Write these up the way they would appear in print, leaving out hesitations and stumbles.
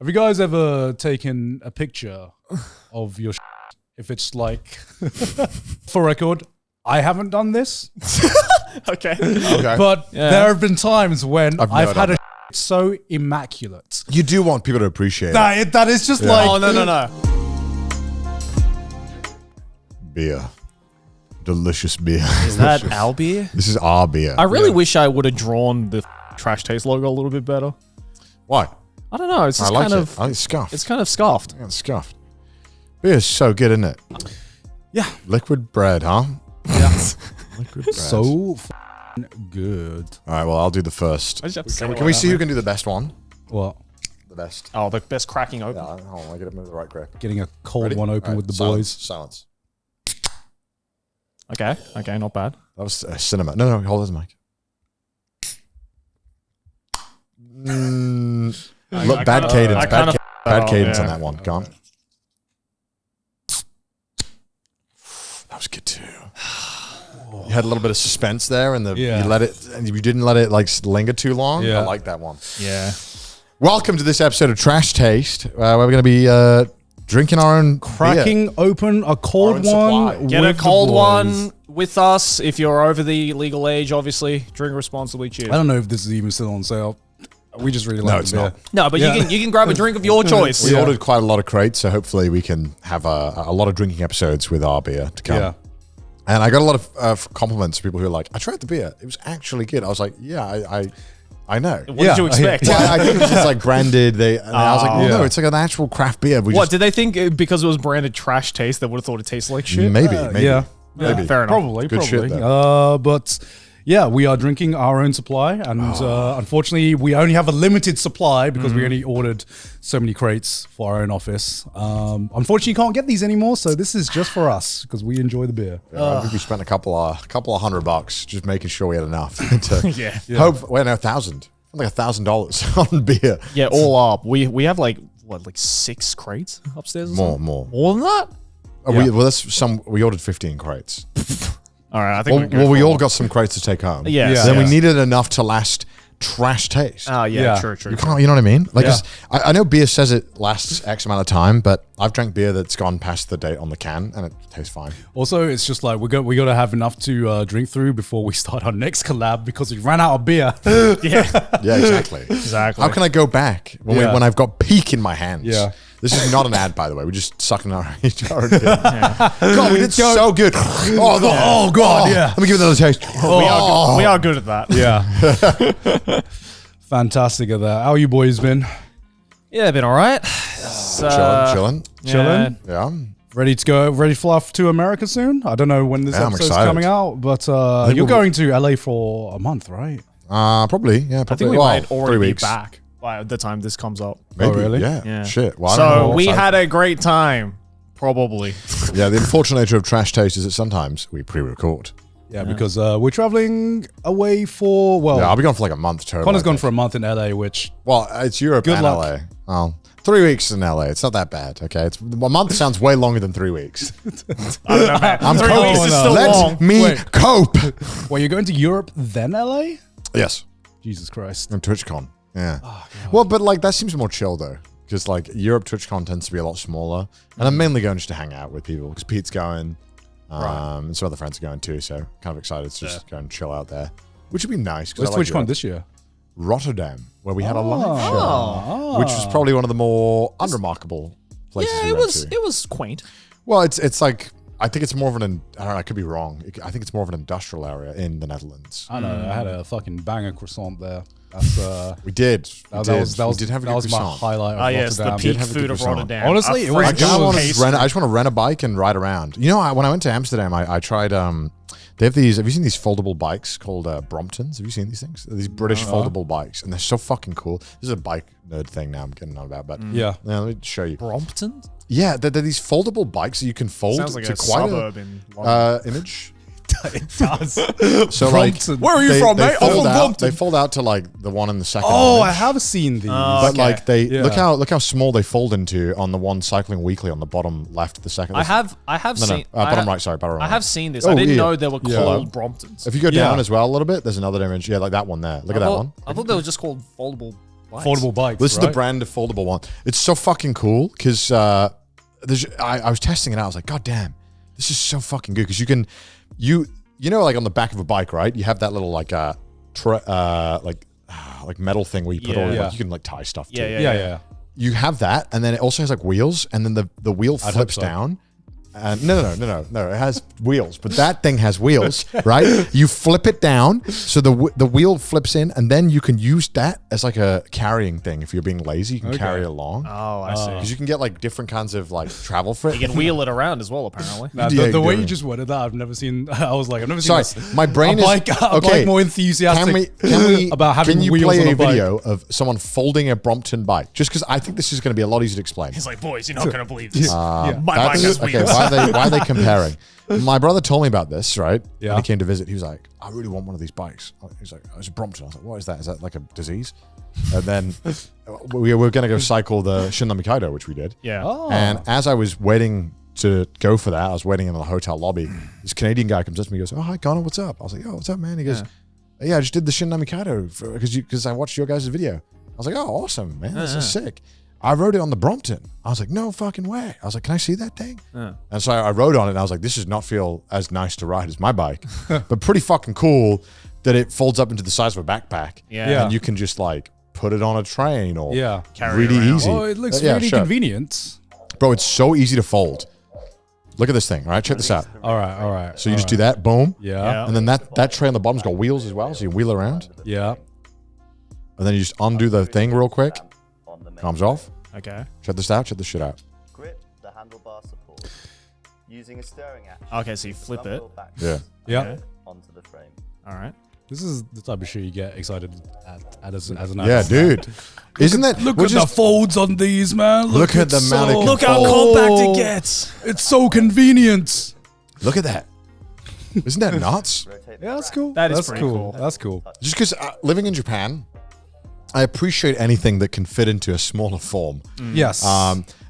Have you guys ever taken a picture of your if it's like, for record, I haven't done this. Okay. But there have been times when I've had a so immaculate. You do want people to appreciate it. That is just like... Oh, no. Beer. Delicious beer. Is that our beer? This is our beer. I really wish I would have drawn the Trash Taste logo a little bit better. Why? I don't know. It's just I kind of... I like it's scuffed. It's kind of scuffed. Yeah, it's scuffed. Beer is so good, isn't it? Yeah. Liquid bread, huh? Yeah. Liquid bread. So good. All right, well, I'll do the first. Can we see who can do the best one? What? The best. Oh, the best cracking open. Yeah, hold on, I get it with the right grip. Getting a cold Ready? one open Right, with the silence, boys. Silence. Okay, not bad. That was cinema. No, hold on, Mike. Look, bad cadence. Bad cadence on that one. Gone. That was good too. You had a little bit of suspense there, and you let it, and you didn't let it like linger too long. Yeah. I like that one. Yeah. Welcome to this episode of Trash Taste, where we're going to be drinking our own cracking beer. open a cold one. Get a cold one with us if you're over the legal age. Obviously, drink responsibly. Cheers. I don't know if this is even still on sale. We just really like it's the beer. not. No, but you can grab a drink of your choice. We ordered quite a lot of crates, so hopefully we can have a lot of drinking episodes with our beer to come. Yeah. And I got a lot of compliments from people who were like, I tried the beer. It was actually good. I was like, yeah, I know. What did you expect? Well, I think it was just like branded. I was like, well, no, it's like an actual craft beer. Did they think because it was branded Trash Taste, they would have thought it tasted like shit? Maybe. Yeah. Maybe. Fair enough. Probably. Good shit, but yeah, we are drinking our own supply, and unfortunately, we only have a limited supply because we only ordered so many crates for our own office. Unfortunately, you can't get these anymore, so this is just for us because we enjoy the beer. I think we spent a couple of $100 just making sure we had enough to hope. Wait, no, $1,000. Like $1,000 on beer. Yeah, all up. We have like 6 crates upstairs. More than that. We ordered 15 crates. All right, I think we all got some crates to take home. Yeah. Then we needed enough to last Trash Taste. Oh yeah, true. You can't, you know what I mean? Like, I know beer says it lasts X amount of time, but I've drank beer that's gone past the date on the can and it tastes fine. Also, it's just like we got to have enough to drink through before we start our next collab because we ran out of beer. Yeah, exactly. How can I go back when I've got peak in my hands? Yeah. This is not an ad, by the way. We're just sucking our beer. God, we did so good. Oh God, yeah. Let me give it another taste. We are good at that. Yeah. Fantastic at that. How you boys been? Yeah, been all right. Chilling. Yeah. Ready to fly off to America soon? I don't know when this episode's coming out, but you're going to LA for a month, right? Probably. Yeah, probably. I think we might already 3 be weeks. back by the time this comes up. Maybe. Oh, really? Yeah. Shit. Well, so we had a great time. Probably. Yeah, the unfortunate nature of Trash Taste is that sometimes we pre-record. Yeah, because we're traveling away for, I'll be gone for like a month total. Connor's gone for a month in LA, which... Well, it's Europe and LA. Well, 3 weeks in LA. It's not that bad, okay? A month sounds way longer than 3 weeks. I don't know, man. I'm 3 weeks is still long. Let me cope. Well, you're going to Europe then LA? Yes. Jesus Christ. And TwitchCon. Yeah. Oh, well, but like that seems more chill though. Because like Europe TwitchCon tends to be a lot smaller. And I'm mainly going just to hang out with people because Pete's going. And some other friends are going too. So kind of excited to just go and chill out there. Which would be nice. Where's TwitchCon this year? Rotterdam, where we had a live show. Which was probably one of the more unremarkable places we went to. It was quaint. Well, it's like, I think it's more of an, I don't know, I could be wrong. I think it's more of an industrial area in the Netherlands. I know, I had a fucking banger croissant there. That's we did. That was my highlight of Rotterdam. Yes, the peak food of Rotterdam. Honestly, it was I just want to rent a bike and ride around. You know, when I went to Amsterdam, I tried, they have these, have you seen these foldable bikes called Bromptons? Have you seen these things? These British foldable bikes, and they're so fucking cool. This is a bike nerd thing now I'm getting on about, but yeah, let me show you. Brompton? Yeah, they're these foldable bikes that you can fold. Sounds like to a quite suburb in London. image. It does. So like, where are you from, mate? I'm from Brompton. They fold out to like the one in the second. Oh, image. I have seen these. But like look how small they fold into on the one Cycling Weekly on the bottom left, the second. I have seen bottom right. Sorry, bottom right. I have seen this. I didn't know they were called Bromptons. If you go down as well a little bit, there's another image. Yeah, like that one there. Look at that one. I thought they were just called foldable foldable bikes. This is right? the brand of foldable one. It's so fucking cool because I was testing it out. I was like, God damn, this is so fucking good because you know, like on the back of a bike, right? You have that little like metal thing where you put all like, you can like tie stuff to. Yeah. You have that, and then it also has like wheels, and then the wheel flips down. And no, it has wheels, but that thing has wheels, right? You flip it down, so the wheel flips in, and then you can use that as like a carrying thing. If you're being lazy, you can carry it along. Oh, I see. Because you can get like different kinds of like travel for it. You can wheel it around as well, apparently. Nah, the way you just worded that, I've never seen. I was like, I've never seen. Sorry, my brain is okay. more enthusiastic. Can we about having can you wheels play on a a bike? video of someone folding a Brompton bike? Just because I think this is going to be a lot easier to explain. He's like, boys, you're not going to believe this. My bike That's- has okay, wheels. why are they comparing? My brother told me about this, right? Yeah. When he came to visit, he was like, I really want one of these bikes. He's like, it's a Brompton. I was like, what is that? Is that like a disease? And then we were going to go cycle the Shinran Mikado, which we did. Yeah. Oh. And as I was waiting to go for that, I was waiting in the hotel lobby. This Canadian guy comes up to me and goes, oh, hi, Connor, what's up? I was like, oh, what's up, man? He goes, yeah, I just did the Shinran Mikado because I watched your guys' video. I was like, oh, awesome, man. This is sick. I rode it on the Brompton. I was like, no fucking way. I was like, can I see that thing? And so I rode on it and I was like, this does not feel as nice to ride as my bike, but pretty fucking cool that it folds up into the size of a backpack. Yeah. And you can just like put it on a train or Carry it really around. easy. Oh, it looks really convenient. Bro, it's so easy to fold. Look at this thing, all right? Check this out. All right. So you just do that, boom. Yeah. And then that tray on the bottom's got wheels as well, so you wheel around. Yeah. And then you just undo the thing real quick. Comes off. Okay. Check this out. Check this shit out. Grip the handlebar support using a stirring action. Okay, so you flip it. Yeah. Yeah. Okay. Onto the frame. All right. This is the type of shit you get excited at as an Yeah, adult. dude. Isn't that... Look we're at the folds on these, man. Look at the amount of Look how control. compact it gets. It's so convenient. Look at that. Isn't that nuts? Rotate Yeah, that's cool. That is that's pretty cool. cool. That's cool. Just because living in Japan, I appreciate anything that can fit into a smaller form. Yes.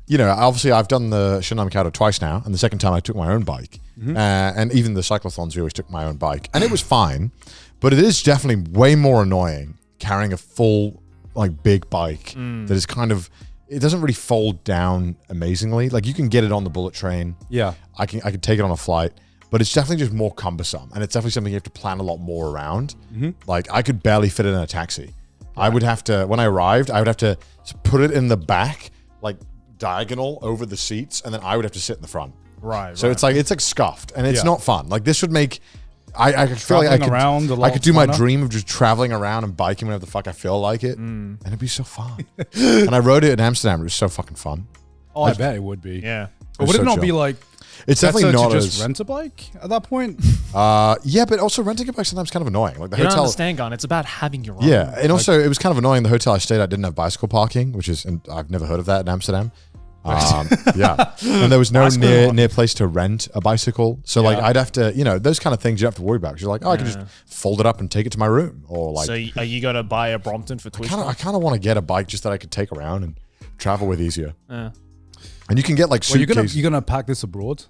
You know, obviously I've done the Shinran Mikado twice now, and the second time I took my own bike. And even the cyclothons, we always took my own bike. And it was fine, but it is definitely way more annoying carrying a full, like, big bike that is kind of, it doesn't really fold down amazingly. Like, you can get it on the bullet train. Yeah. I can take it on a flight, but it's definitely just more cumbersome. And it's definitely something you have to plan a lot more around. Like, I could barely fit it in a taxi. I would have to, when I arrived, I would have to put it in the back, like diagonal over the seats, and then I would have to sit in the front. Right. So it's like scuffed, and it's not fun. Like, this would make, I feel like Traveling around a lot I could do my funner. dream of just traveling around and biking whenever the fuck I feel like it, and it'd be so fun. And I rode it in Amsterdam. It was so fucking fun. Oh, I bet it would be. Yeah. But would so it not chill. be like It's better definitely not to just as rent a bike at that point? yeah, but also renting a bike sometimes kind of annoying. Like the You don't hotel. understand, Garnt. It's about having your own. Yeah, and also it was kind of annoying. The hotel I stayed at didn't have bicycle parking, which is, and I've never heard of that in Amsterdam. Yeah, and there was no near place to rent a bicycle, so like I'd have to, you know, those kind of things you have to worry about. 'Cause you're like, oh, I can just fold it up and take it to my room, or like, So are you going to buy a Brompton for Twitch? I kind of want to get a bike just that I could take around and travel with easier. Yeah. And you can get like Well, suitcases. you're gonna pack this abroad?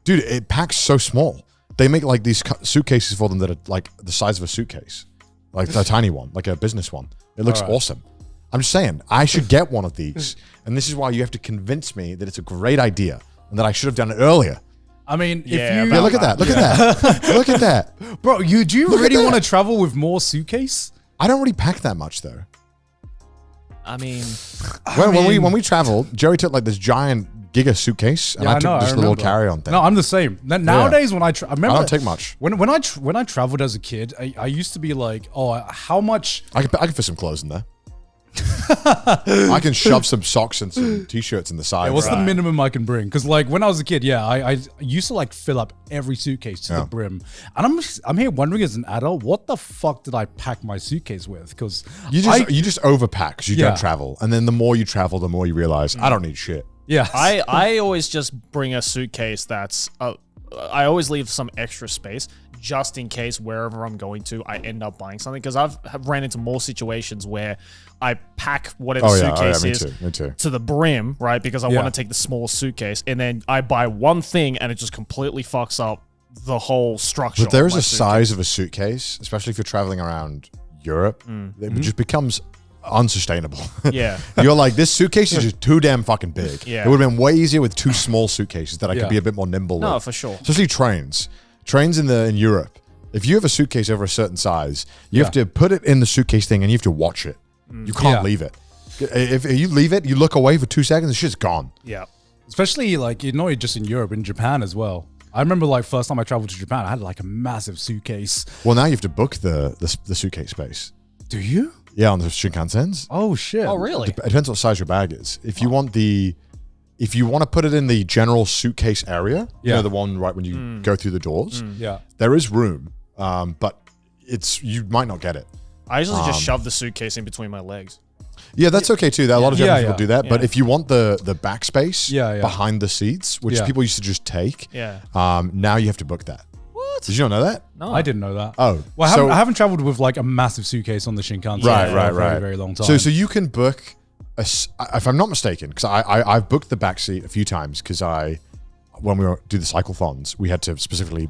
Dude, it packs so small. They make like these suitcases for them that are like the size of a suitcase, like a tiny one, like a business one. It looks awesome. I'm just saying, I should get one of these. And this is why you have to convince me that it's a great idea and that I should have done it earlier. I mean, Yeah, if you Yeah, look at that. Look at that. Look at that. bro, do you Look at really that. want to travel with more suitcase? I don't really pack that much though. I mean, When we traveled, Joey took like this giant Giga suitcase, and I took just a little remember. carry-on thing. No, I'm the same. Nowadays, when I remember, I don't take much. When I traveled as a kid, I used to be like, oh, how much? I can fit some clothes in there. I can shove some socks and some t-shirts in the side. What's the minimum I can bring? Because like when I was a kid, I used to like fill up every suitcase to the brim, and I'm here wondering as an adult, what the fuck did I pack my suitcase with? Because You just overpack because you don't travel, and then the more you travel, the more you realize I don't need shit. yeah, I always just bring a suitcase that's I always leave some extra space just in case wherever I'm going to, I end up buying something. Because I've ran into more situations where I pack whatever suitcase me too. to the brim, right? Because I want to take the small suitcase, and then I buy one thing and it just completely fucks up the whole structure. But there is of my a size of a suitcase, especially if you're traveling around Europe, it just becomes unsustainable. Yeah. You're like, this suitcase is just too damn fucking big. Yeah. It would have been way easier with 2 small suitcases that I could be a bit more nimble No, with. for sure. Especially trains. Trains in Europe. If you have a suitcase over a certain size, you have to put it in the suitcase thing and you have to watch it. You can't leave it. If you leave it, you look away for 2 seconds, the shit's gone. Yeah. Especially like, not just in Europe, in Japan as well. I remember like first time I traveled to Japan, I had like a massive suitcase. Well, now you have to book the suitcase space. Do you? Yeah, on the Shinkansen's. Oh shit. Oh, really? It depends what size your bag is. If you want to put it in the general suitcase area, you know, the one right when you go through the doors, Yeah. there is room, but you might not get it. I usually just shove the suitcase in between my legs. Yeah, that's okay too. A lot of Japanese people do that. But Yeah. if you want the backspace behind the seats, which Yeah. people used to just take, Yeah. now you have to book that. What? Did you not know that? No. I didn't know that. Oh, Well, I haven't traveled with like a massive suitcase on the Shinkansen Right, for a very, very long time. So you can book, if I'm not mistaken, because I've booked the back seat a few times because when we do the cyclethons, we had to specifically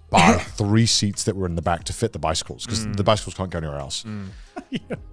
buy 3 seats that were in the back to fit the bicycles because the bicycles can't go anywhere else.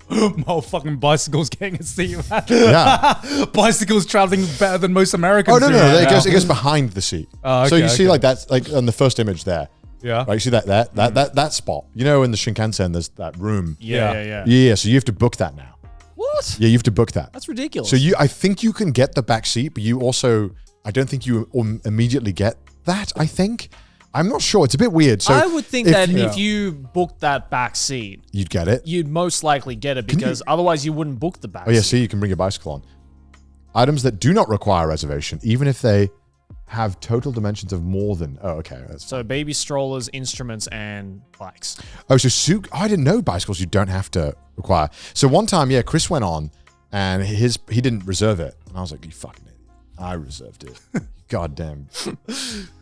Motherfucking bicycles getting a seat, man. Yeah. Bicycles traveling better than most Americans. Oh no, do no, right it now. goes behind the seat. Oh, So you okay, see okay. like that's like on the first image there. Yeah. Right, you see that spot. You know, in the Shinkansen, there's that room. Yeah. Yeah. So you have to book that now. What? Yeah, you have to book that. That's ridiculous. So I think you can get the back seat, but you also, I don't think you immediately get that. I think, I'm not sure. It's a bit weird. So I would think that if you booked that back seat, you'd get it. you'd most likely get it because otherwise you wouldn't book the back Oh yeah, seat. see, you can bring your bicycle on. Items that do not require reservation, even if they have total dimensions of more than. Oh, okay. That's So baby strollers, instruments, and bikes. I didn't know bicycles you don't have to require. So one time, Chris went on and he didn't reserve it. And I was like, you fucking idiot. I reserved it. God damn.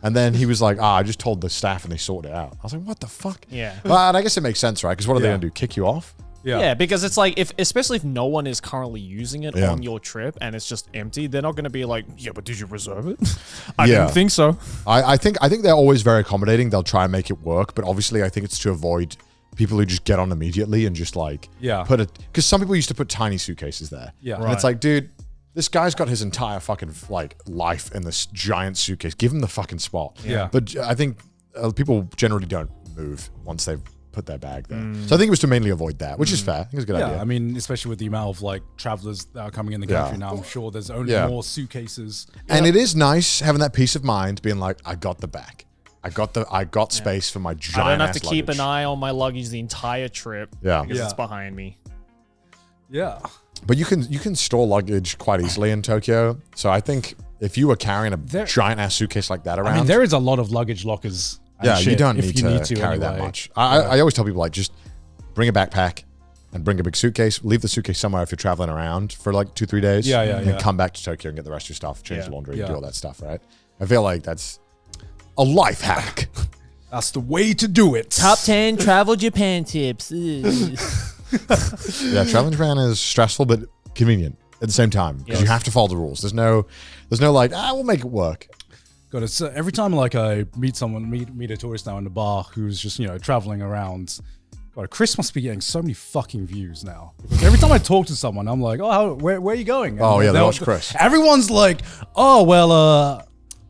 And then he was like, I just told the staff and they sorted it out. I was like, what the fuck? Yeah. Well, and I guess it makes sense, right? Because what are they Yeah. going to do? Kick you off? Yeah, because it's like especially if no one is currently using it Yeah. on your trip and it's just empty, they're not going to be like, yeah, but did you reserve it? I Yeah. didn't think so. I think they're always very accommodating. They'll try and make it work, but obviously I think it's to avoid people who just get on immediately and just like put it, because some people used to put tiny suitcases there. Yeah. And Right. it's like, dude, this guy's got his entire fucking like life in this giant suitcase. Give him the fucking spot. Yeah. But I think people generally don't move once they've put their bag there. So I think it was to mainly avoid that, which is fair. I think it's a good idea. I mean, especially with the amount of like travelers that are coming in the country now, I'm sure there's only more suitcases. And it is nice having that peace of mind, being like, I got the bag. I got space for my giant. I don't have to ass keep luggage. an eye on my luggage the entire trip because it's behind me. Yeah. But you can store luggage quite easily in Tokyo. So I think if you were carrying a giant ass suitcase like that around, I mean, there is a lot of luggage lockers. And you shit don't if need you to carry that anyway. much. I always tell people like just bring a backpack and bring a big suitcase. Leave the suitcase somewhere if you're traveling around for like 2-3 days. And come back to Tokyo and get the rest of your stuff, change the laundry, do all that stuff. Right? I feel like that's a life hack. That's the way to do it. Top 10 travel Japan tips. Yeah, traveling to Japan is stressful but convenient at the same time because you have to follow the rules. There's no like, we'll make it work. God, it's every time like I meet a tourist now in the bar who's just traveling around. God, Chris must be getting so many fucking views now. Because every time I talk to someone, I'm like, oh, where are you going? And They they'll- watch Chris. Everyone's like, oh well,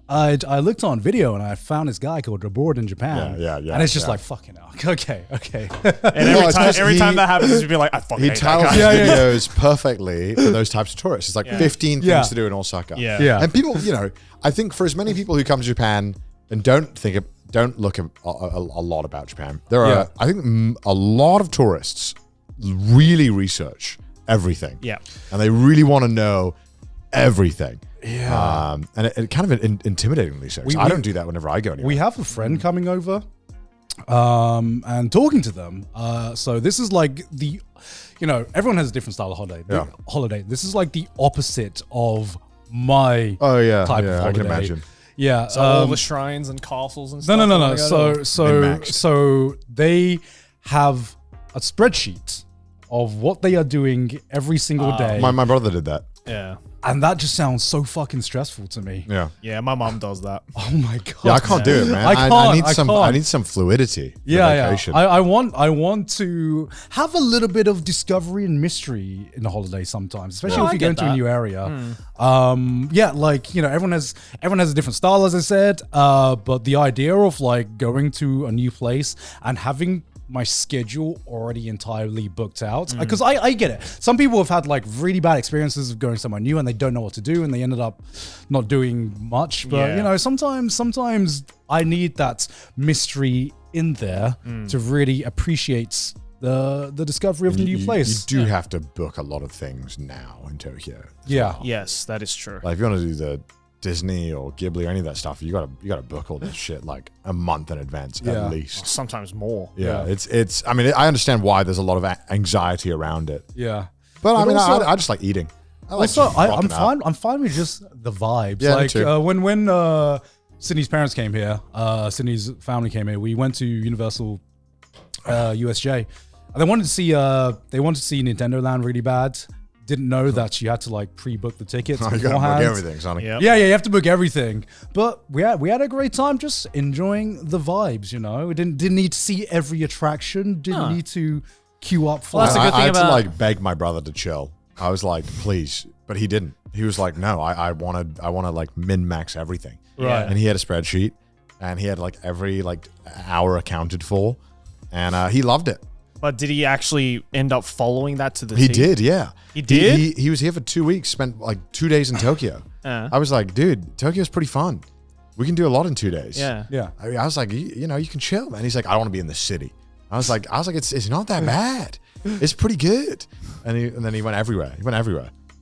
I looked on video and I found this guy called Abroad in Japan. Yeah. And it's just like fucking hell. Okay. And every time that happens, you'd be like, I fucking He hate that tells guy. his videos perfectly for those types of tourists. It's like 15 Yeah. things to do in Osaka. Yeah. And people, I think for as many people who come to Japan and don't look a lot about Japan, there are, I think, a lot of tourists really research everything. Yeah. And they really want to know everything. Yeah. And it kind of intimidating research. I don't do that whenever I go anywhere. We have a friend coming over and talking to them. So this is like everyone has a different style of holiday. This is like the opposite of my type of holiday. I can imagine. Yeah. So all the shrines and castles and stuff. No. So Min-maxed. they have a spreadsheet of what they are doing every single day. My brother did that. Yeah. And that just sounds so fucking stressful to me. Yeah. Yeah, my mom does that. Oh my god. Yeah, I can't do it, man. I need some fluidity. For vacation. I want to have a little bit of discovery and mystery in the holidays sometimes, especially if you go into a new area. Like, you know, everyone has a different style, as I said. But the idea of like going to a new place and having my schedule already entirely booked out, because I get it. Some people have had like really bad experiences of going somewhere new and they don't know what to do and they ended up not doing much. But you know, sometimes I need that mystery in there to really appreciate the discovery of the new place. You do have to book a lot of things now in Tokyo. Yeah. Yes, that is true. Like if you want to do the Disney or Ghibli or any of that stuff, you gotta book all this shit like a month in advance at least. Sometimes more. Yeah, it's. I mean, I understand why there's a lot of anxiety around it. Yeah. But I mean, also, I just like eating. I'm fine. I'm fine with just the vibes. Yeah, like when Sydney's parents came here, Sydney's family came here. We went to Universal USJ, and they wanted to see Nintendo Land really bad. Didn't know that you had to like pre-book the tickets beforehand. You gotta book everything, Sonny. Yep. Yeah, you have to book everything. But we had a great time just enjoying the vibes, you know. We didn't need to see every attraction, didn't need to queue up for Well, that's a good I thing had to about- like beg my brother to chill. I was like, please, but he didn't. He was like, no, I want to like min-max everything. Right. And he had a spreadsheet, and he had like every like hour accounted for, and he loved it. But did he actually end up following that to the He T? did, yeah. He did? He was here for 2 weeks, spent like 2 days in Tokyo. I was like, dude, Tokyo's pretty fun. We can do a lot in 2 days. Yeah. Yeah. I was like, you know, you can chill, man. He's like, I don't want to be in the city. I was like, it's not that bad. It's pretty good. And then he went everywhere.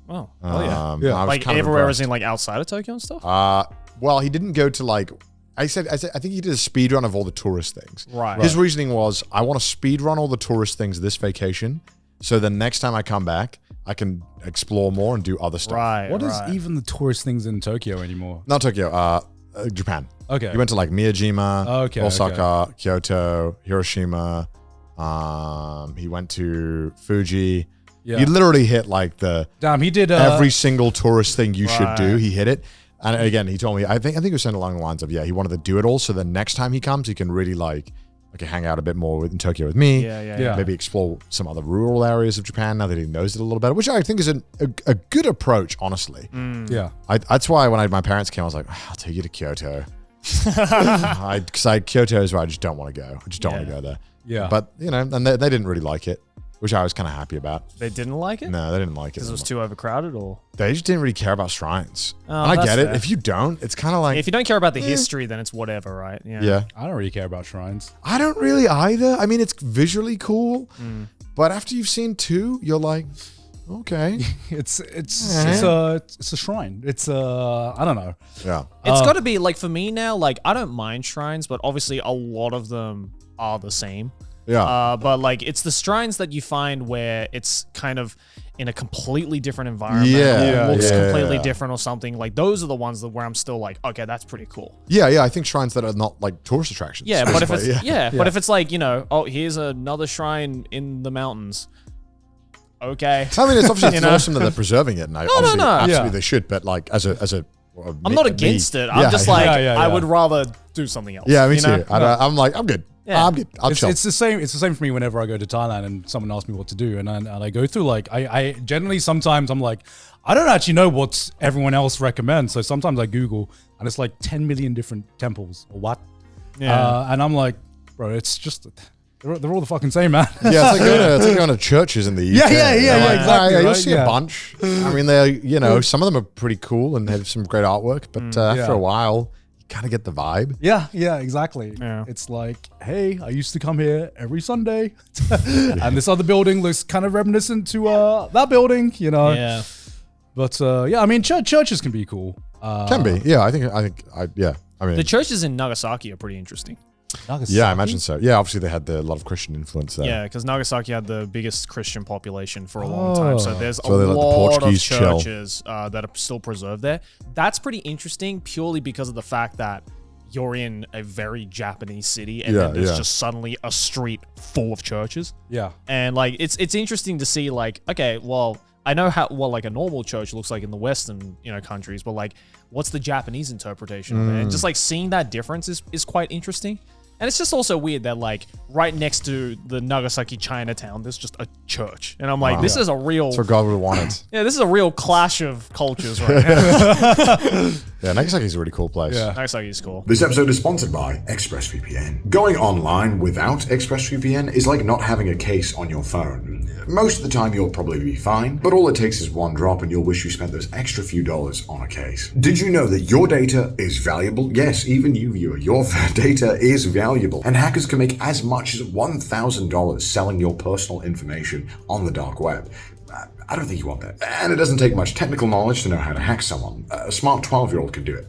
Oh, yeah. I was Like kind of everywhere impressed. was in like outside of Tokyo and stuff? Well, he didn't go to like. I think he did a speed run of all the tourist things. Right. His reasoning was, I want to speed run all the tourist things this vacation, so the next time I come back, I can explore more and do other stuff. Right. What is even the tourist things in Tokyo anymore? Not Tokyo, Japan. Okay. He went to like Miyajima, Okay, Osaka, Kyoto, Hiroshima. He went to Fuji. Yeah. He literally hit like the Damn, he did every single tourist thing you should do. Right. He hit it. And again, he told me, I think it was something along the lines of, he wanted to do it all. So the next time he comes, he can really like hang out a bit more in Tokyo with me. Yeah. Maybe explore some other rural areas of Japan now that he knows it a little better, which I think is a good approach, honestly. Yeah. That's why when my parents came, I was like, I'll take you to Kyoto. Because Kyoto is where I just don't want to go. I just don't want to go there. Yeah. But, you know, and they didn't really like it, which I was kind of happy about. They didn't like it? No, they didn't like it. Because it was too overcrowded or? They just didn't really care about shrines. Oh, and I that's get it. fair. If you don't, it's kind of like... If you don't care about the history, then it's whatever, right? Yeah. I don't really care about shrines. I don't really either. I mean, it's visually cool, but after you've seen 2, you're like, okay. It's a shrine. It's I don't know. Yeah. It's got to be like for me now, like I don't mind shrines, but obviously a lot of them are the same. Yeah. But like it's the shrines that you find where it's kind of in a completely different environment. Yeah, Or looks yeah, completely yeah. different or something. Like those are the ones that where I'm still like, okay, that's pretty cool. Yeah. I think shrines that are not like tourist attractions. Yeah, but if it's basically, but if it's like, you know, oh, here's another shrine in the mountains. Okay. I mean, it's obviously You it's know? awesome that they're preserving it, and obviously, no. absolutely Yeah. they should. But like as a I'm not against it. I'm just like I would rather do something else. me you know? too. I'm like, I'm good. Yeah. I'm good. I'll chill. It's the same. It's the same for me whenever I go to Thailand and someone asks me what to do, and I go through like I generally sometimes I'm like I don't actually know what everyone else recommends, so sometimes I Google and it's like 10 million different temples or what, and I'm like, bro, it's just they're all the fucking same, man. Yeah, it's like going to churches in the UK. Yeah, They're exactly, You'll right? see Yeah. a bunch. I mean, they're some of them are pretty cool and have some great artwork, but after a while, you kind of get the vibe. Yeah, exactly. Yeah. It's like, hey, I used to come here every Sunday, and this other building looks kind of reminiscent to that building, you know. Yeah. But I mean, churches can be cool. Can be, yeah. I mean, The churches in Nagasaki are pretty interesting. yeah, I imagine so. Yeah, obviously they had a lot of Christian influence there. Yeah, because Nagasaki had the biggest Christian population for a long time. So there's So they a let the lot of Portuguese chill. churches that are still preserved there. That's pretty interesting purely because of the fact that you're in a very Japanese city and then there's just suddenly a street full of churches. Yeah. And like it's interesting to see like, okay, well, I know how like a normal church looks like in the Western, countries, but like, what's the Japanese interpretation of it? And just like seeing that difference is quite interesting. And it's just also weird that like right next to the Nagasaki Chinatown, there's just a church. And I'm like, this is a real... That's what God would want it. Yeah, this is a real clash of cultures right now. Yeah, Nagasaki's a really cool place. Yeah. Nagasaki is cool. This episode is sponsored by ExpressVPN. Going online without ExpressVPN is like not having a case on your phone. Most of the time you'll probably be fine, but all it takes is one drop and you'll wish you spent those extra few dollars on a case. Did you know that your data is valuable? Yes, even you viewer, your data is valuable, and hackers can make as much as $1,000 selling your personal information on the dark web. I don't think you want that. And it doesn't take much technical knowledge to know how to hack someone. A smart 12-year-old could do it.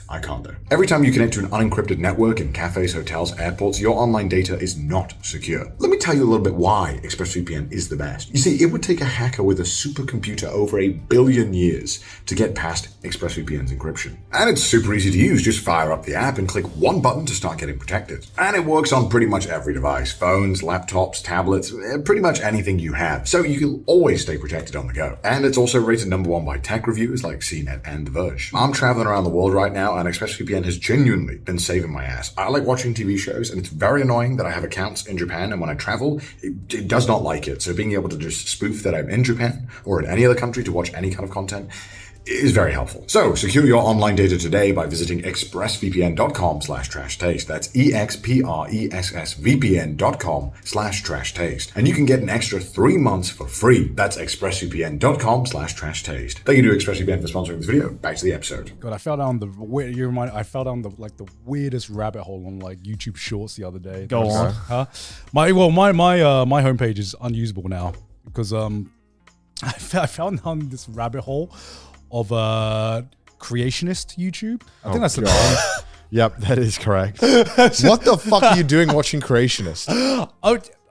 I can't though. Every time you connect to an unencrypted network in cafes, hotels, airports, your online data is not secure. Let me tell you a little bit why ExpressVPN is the best. You see, it would take a hacker with a supercomputer over 1 billion years to get past ExpressVPN's encryption. And it's super easy to use. Just fire up the app and click one button to start getting protected. And it works on pretty much every device. Phones, laptops, tablets, pretty much anything you have. So you can always stay protected on the go. And it's also rated #1 by tech reviewers like CNET and The Verge. I'm traveling around the world right now, and ExpressVPN has genuinely been saving my ass. I like watching TV shows, and it's very annoying that I have accounts in Japan, and when I travel, it does not like it. So being able to just spoof that I'm in Japan or in any other country to watch any kind of content is very helpful. So secure your online data today by visiting expressvpn.com/trashtaste. That's expressvpn.com/trashtaste. And you can get an extra 3 months for free. That's expressvpn.com/trashtaste. Thank you to ExpressVPN for sponsoring this video. Back to the episode. God, I fell down the weirdest rabbit hole on like YouTube Shorts the other day. Go on. Huh? My homepage is unusable now because I fell down this rabbit hole of Creationist YouTube. I think that's the name. Yep, that is correct. What the fuck are you doing watching Creationist? Oh,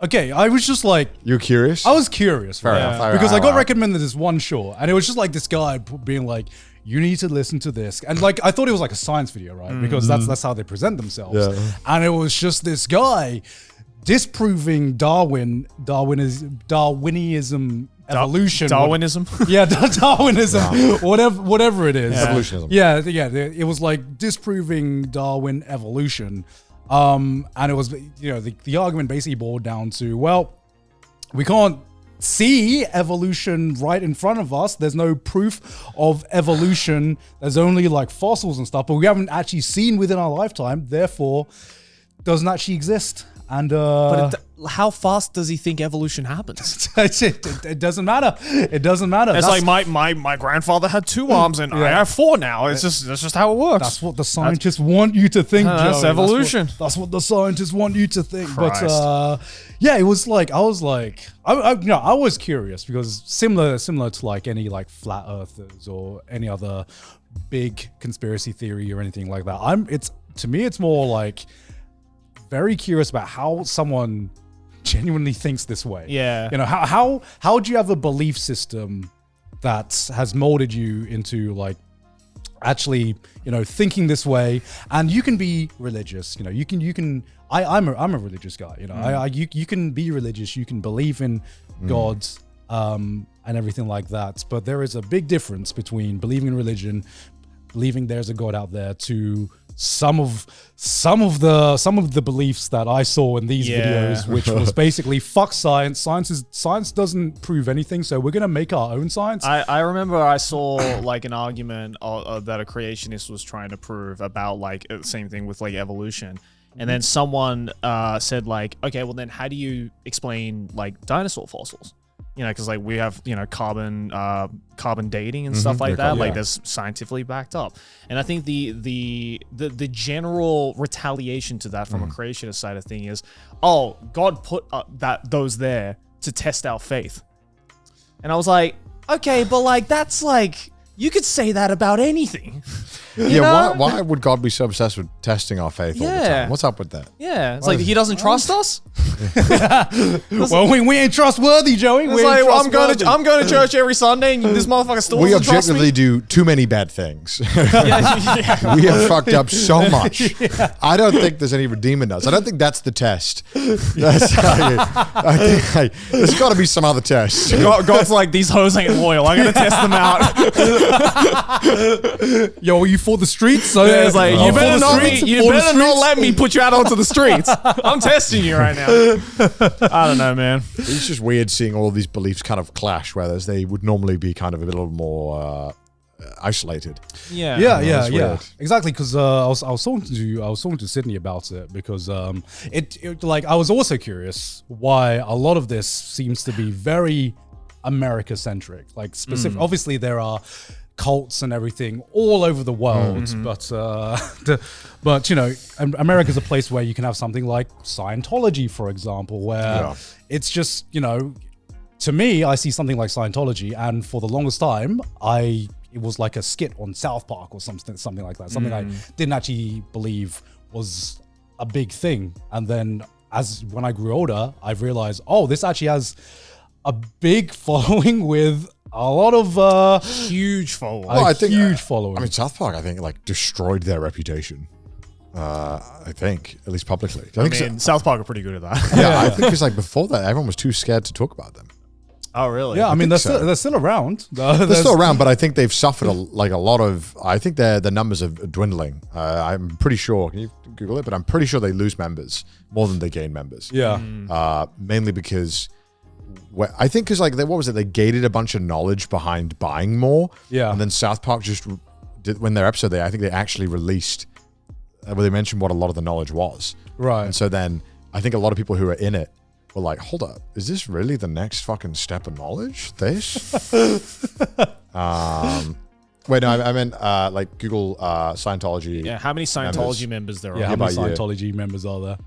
okay, I was just like... You're curious? I was curious, Fair right? enough. Because I got recommended this one short, and it was just like this guy being like, you need to listen to this. And like, I thought it was like a science video, right? Because that's how they present themselves. Yeah. And it was just this guy disproving Darwinism evolution. Darwinism? Yeah, Darwinism, whatever it is. Evolutionism. Yeah, it was like disproving Darwin evolution. And it was, the argument basically boiled down to, well, we can't see evolution right in front of us. There's no proof of evolution. There's only like fossils and stuff, but we haven't actually seen within our lifetime. Therefore, doesn't actually exist. And how fast does he think evolution happens? it doesn't matter. It doesn't matter. It's like my grandfather had 2 arms and I have 4 now. That's just how it works. That's what the scientists want you to think, Joey. That's evolution. That's what the scientists want you to think. Christ. But it was like I was curious because similar to like any like flat earthers or any other big conspiracy theory or anything like that. To me it's more like very curious about how someone genuinely thinks this way. Yeah. How do you have a belief system that has molded you into like actually, thinking this way? And you can be religious, I'm a religious guy, you can be religious, you can believe in God, and everything like that. But there is a big difference between believing in religion, believing there's a God out there, to some of the beliefs that I saw in these videos, which was basically fuck science. Science doesn't prove anything, so we're gonna make our own science. I remember I saw like an argument that a creationist was trying to prove about like the same thing with like evolution, and then someone said like, okay, well then how do you explain like dinosaur fossils? Because like we have carbon dating and stuff like that. Like that's scientifically backed up. And I think the general retaliation to that from a creationist side of thing is, oh, God put those there to test our faith. And I was like, okay, but like that's like you could say that about anything. Why would God be so obsessed with testing our faith all the time? What's up with that? Yeah, it's like he doesn't trust us. Well, we ain't trustworthy, Joey. It's like, well, I'm going to church every Sunday, and this motherfucker still We doesn't trust me. objectively do too many bad things. Yeah. We have fucked up so much. I don't think there's any redeeming us. I don't think that's the test. I think there's got to be some other test. God's like, these hoes ain't loyal. I'm going to test them out. Yo, are you for the streets? So It's like, you better not let me put you out onto the streets. I'm testing you right now. I don't know, man. It's just weird seeing all these beliefs kind of clash, whereas they would normally be kind of a little more isolated. Yeah. Yeah. Exactly, because I was talking to Sydney about it because it like I was also curious why a lot of this seems to be very America centric. Like specific. Obviously, there are cults and everything all over the world, but you know, America's a place where you can have something like Scientology, for example, where it's just, you know, to me, I see something like Scientology, and for the longest time, it was like a skit on South Park or something like that. Something I didn't actually believe was a big thing. And then when I grew older, I've realized, oh, this actually has a big following with a lot of Huge following. Well, I think huge following. I mean, South Park, I think, like destroyed their reputation. I think, at least publicly. I think South Park are pretty good at that. Yeah, I think it's like before that, everyone was too scared to talk about them. Oh, really? Yeah, I mean, they're so. still around. They're still around, but I think they've suffered a lot of. I think the numbers are dwindling. I'm pretty sure. Can you Google it? But I'm pretty sure they lose members more than they gain members. Yeah. Mainly because I think because like what was it? They gated a bunch of knowledge behind buying more. Yeah. And then South Park just did when their episode. I think they actually released where they mentioned what a lot of the knowledge was. Right. And so then I think a lot of people who are in it were like, hold up, is this really the next fucking step of knowledge? This? Wait, no, I meant like Google Scientology. Yeah, how many Scientology members there are? Yeah, how many about you? Scientology members are there?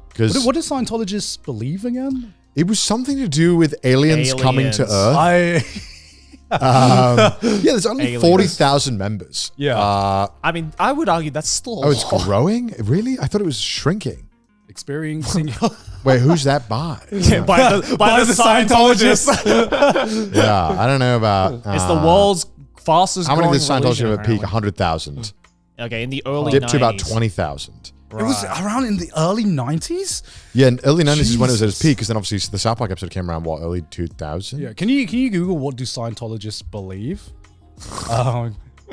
Because What do Scientologists believe again? it was something to do with aliens coming to Aliens. Earth. Yeah, there's only Aliens. 40,000 members. Yeah. I mean, I would argue that's still a Oh, it's lot. growing? Really? I thought it was shrinking. Experiencing. Wait, who's that by? Yeah, by the Scientologists. Yeah, I don't know about. It's the world's fastest How many growing did Scientology religion, have at peak? apparently. 100,000. Okay, in the early Dipped to about 90s. 20,000. It was around in the early 90s? Yeah, in early 90s is when it was at its Jesus. peak, because then obviously the South Park episode came around, what, early 2000? Yeah. Can you Google what do Scientologists believe?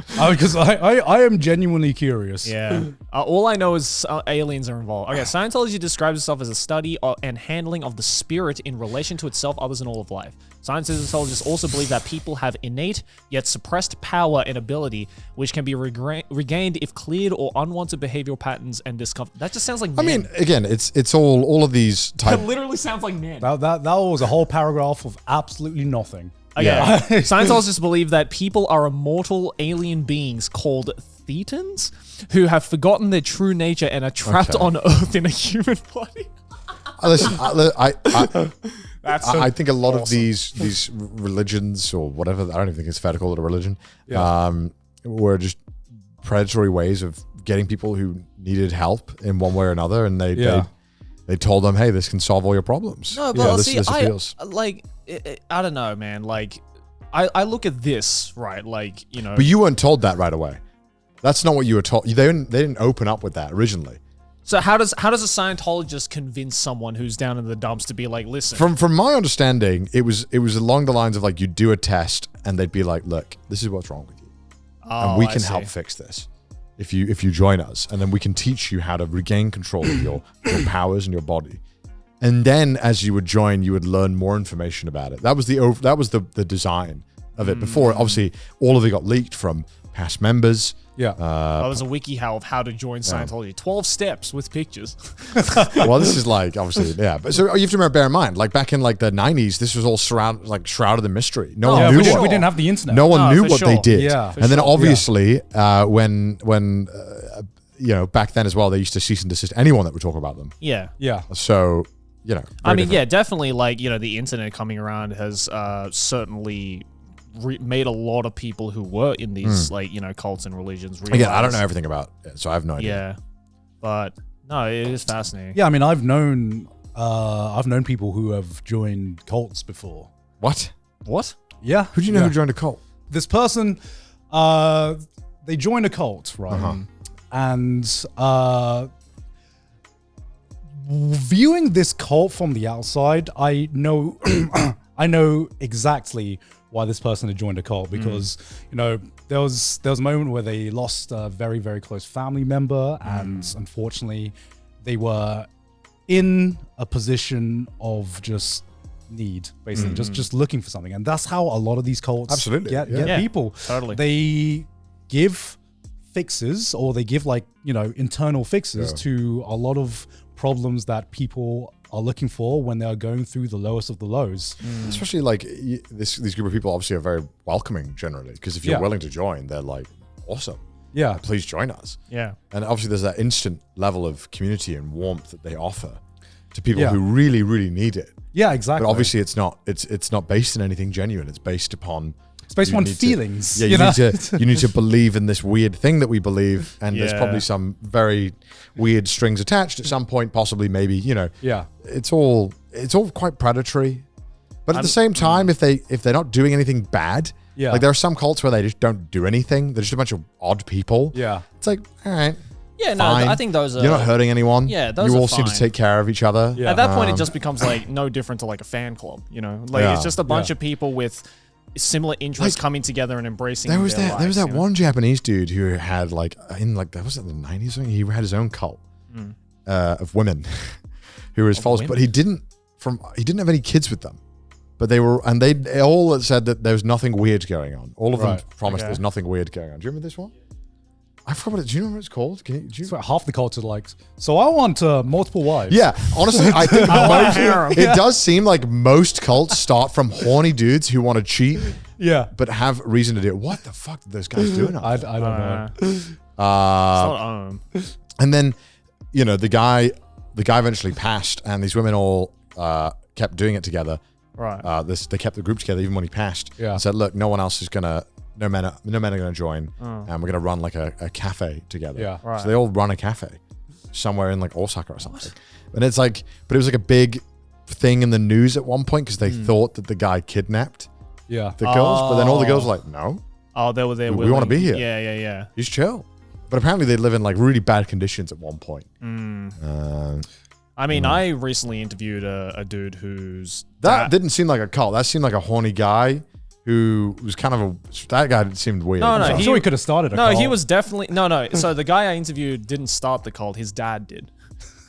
Because I am genuinely curious. Yeah. All I know is aliens are involved. Okay, Scientology describes itself as a study and handling of the spirit in relation to itself, others, and all of life. Scientologists also believe that people have innate yet suppressed power and ability, which can be regained if cleared or unwanted behavioral patterns and discomfort. That just sounds like I mean, again, it's all of these type. that literally sounds like men. That was a whole paragraph of absolutely nothing. Okay. Yeah. Scientologists believe that people are immortal alien beings called Thetans who have forgotten their true nature and are trapped Okay. on Earth in a human body. Listen, That's I think a lot of these religions or whatever, I don't even think it's fair to call it a religion, were just predatory ways of getting people who needed help in one way or another, and they told them, hey, this can solve all your problems. No, but this appeals. I don't know, man. Like, I look at this, right? Like, you know. But you weren't told that right away. That's not what you were told. They didn't open up with that originally. So how does a Scientologist convince someone who's down in the dumps to be like, listen? From my understanding, it was along the lines of like you do a test and they'd be like, look, this is what's wrong with you, and we can help fix this if you join us, and then we can teach you how to regain control of your powers and your body. And then as you would join, you would learn more information about it. That was the design of it. Before, obviously, all of it got leaked from past members. Yeah. That was a WikiHow of how to join Scientology. 12 steps with pictures. Well, this is like, obviously, yeah. But so you have to bear in mind, like back in like the 90s, this was all shrouded in mystery. No one knew we didn't have the internet. No one knew for what they sure. did. Yeah, and then obviously, when you know, back then as well, they used to cease and desist anyone that would talk about them. Yeah. Yeah. So, you know. I mean, different. yeah, definitely, like, you know, the internet coming around has certainly made a lot of people who were in these like cults and religions. Again, I don't realize- know everything about it, so I have no idea. Yeah, but no, it is fascinating. Yeah, I mean, I've known people who have joined cults before. What? What? Yeah. Who do you know who joined a cult? This person, they joined a cult, right? And viewing this cult from the outside, I know I know exactly why this person had joined a cult, because there was a moment where they lost a very, very close family member, and unfortunately they were in a position of just need, basically just looking for something. And that's how a lot of these cults Absolutely, get yeah. people. Totally. They give fixes, or they give internal fixes to a lot of problems that people are looking for when they are going through the lowest of the lows. Especially these group of people obviously are very welcoming generally, because if you're willing to join, they're like, awesome. Yeah. Please join us. Yeah. And obviously there's that instant level of community and warmth that they offer to people who really, really need it. Yeah, exactly. But obviously it's not based in anything genuine. It's based upon feelings. You need to believe in this weird thing that we believe, and there's probably some very weird strings attached at some point, possibly, maybe, Yeah. It's all quite predatory. But at the same time, if they're not doing anything bad, like there are some cults where they just don't do anything. They're just a bunch of odd people. Yeah. It's like, all right. Yeah, no, fine. I think those are... You're not hurting anyone. Yeah, those You are all seem to fine. take care of each other. Yeah. At that point, it just becomes no different to a fan club, It's just a bunch of people with similar interests coming together and embracing There was their that lives, one Japanese dude who had was it the 90s or something? He had his own cult of women who were his followers, but he didn't have any kids with them. But they all said that there was nothing weird going on. All of them promised there's nothing weird going on. Do you remember this one? I forgot what do you know what it's called? So half the cults are like, so I want multiple wives. Yeah, honestly, I think it does seem like most cults start from horny dudes who want to cheat, but have reason to do it. What the fuck did those guys do? I don't know. And then, the guy eventually passed, and these women all kept doing it together. Right. They kept the group together even when he passed. Yeah. And said, look, no men are gonna join, and we're gonna run a cafe together. Yeah. Right. So they all run a cafe somewhere in Osaka or something. And it's but it was a big thing in the news at one point, because they thought that the guy kidnapped the girls, but then all the girls were like, no, they were there. we want to be here. Yeah. He's chill. But apparently they live in really bad conditions at one point. I mean, I recently interviewed a dude who's... That didn't seem like a cult. That seemed like a horny guy who was that guy seemed weird. No, I'm sure he could have started a cult. No, he was definitely... No. So the guy I interviewed didn't start the cult. His dad did.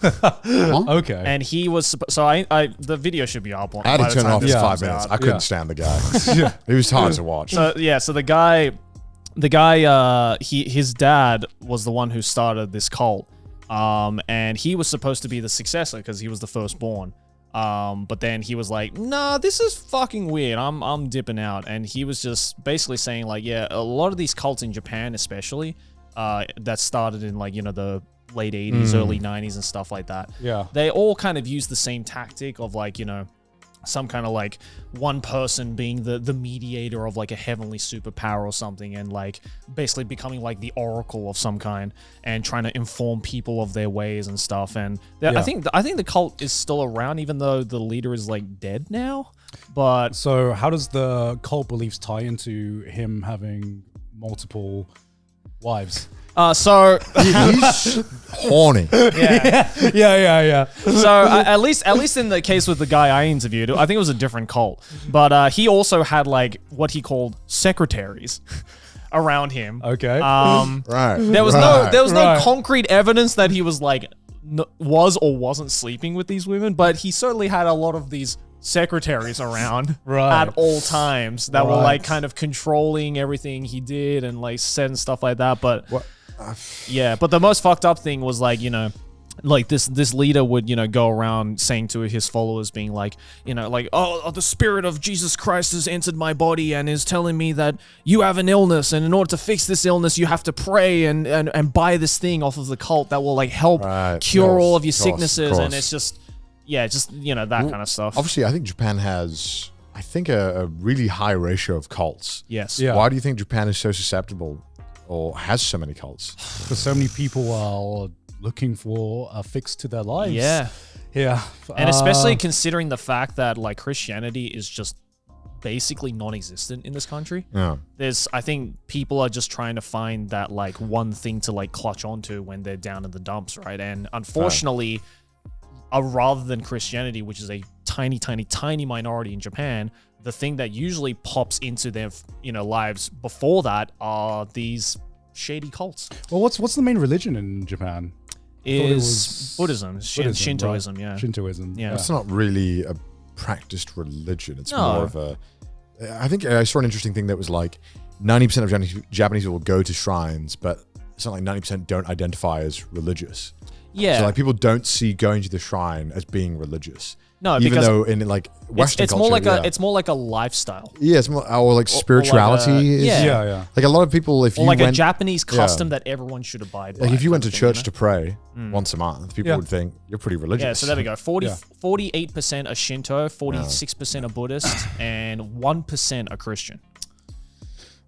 Okay. And he was... the video should be up on... I had by to the turn it time off this for 5 comes minutes. out. I couldn't stand the guy. He was hard to watch. So the guy, his dad was the one who started this cult, and he was supposed to be the successor because he was the firstborn. But then he was like, "Nah, this is fucking weird. I'm dipping out." And he was just basically saying a lot of these cults in Japan, especially, that started in the late 80s, early 90s, and stuff like that. Yeah. They all kind of use the same tactic of some kind of one person being the mediator of a heavenly superpower or something, and basically becoming the oracle of some kind and trying to inform people of their ways and stuff. And I think the cult is still around, even though the leader is dead now. But So how does the cult beliefs tie into him having multiple wives? so He's horny. yeah. Yeah. So at least in the case with the guy I interviewed, I think it was a different cult, but he also had what he called secretaries around him. Okay. Right. There was right. no concrete evidence that he was was or wasn't sleeping with these women, but he certainly had a lot of these secretaries around at all times that were kind of controlling everything he did and said and stuff like that. But but the most fucked up thing was this leader would go around saying to his followers, being oh, the spirit of Jesus Christ has entered my body and is telling me that you have an illness, and in order to fix this illness you have to pray and buy this thing off of the cult that will help cure all of your sicknesses. And it's just that kind of stuff. Obviously, I think Japan has I think, a really high ratio of cults. Yes. Yeah. Why do you think Japan is so susceptible or has so many cults? Because so many people are looking for a fix to their lives. Yeah. Yeah. And especially considering the fact that like Christianity is just basically non-existent in this country. Yeah. I think people are just trying to find that like one thing to like clutch onto when they're down in the dumps, right? And unfortunately, rather than Christianity, which is a tiny minority in Japan, the thing that usually pops into their lives before that are these shady cults. Well, what's the main religion in Japan? Is Buddhism, Shintoism, right? yeah. Shintoism. Yeah. It's not really a practiced religion. It's No. more of a... I think I saw an interesting thing that was like 90% of Japanese people go to shrines, but it's not like 90% don't identify as religious. Yeah. So like people don't see going to the shrine as being religious. No, even because though in like Western it's culture, more like yeah. it's more like a lifestyle. Yeah, it's more or like spirituality. is, yeah. Like a lot of people, if Or you like went, a Japanese custom that everyone should abide by. like if you went to kind of thing, church to pray once a month, people would think you're pretty religious. Yeah, so there we go. 48% are Shinto, 46% are Buddhist, and 1% are Christian.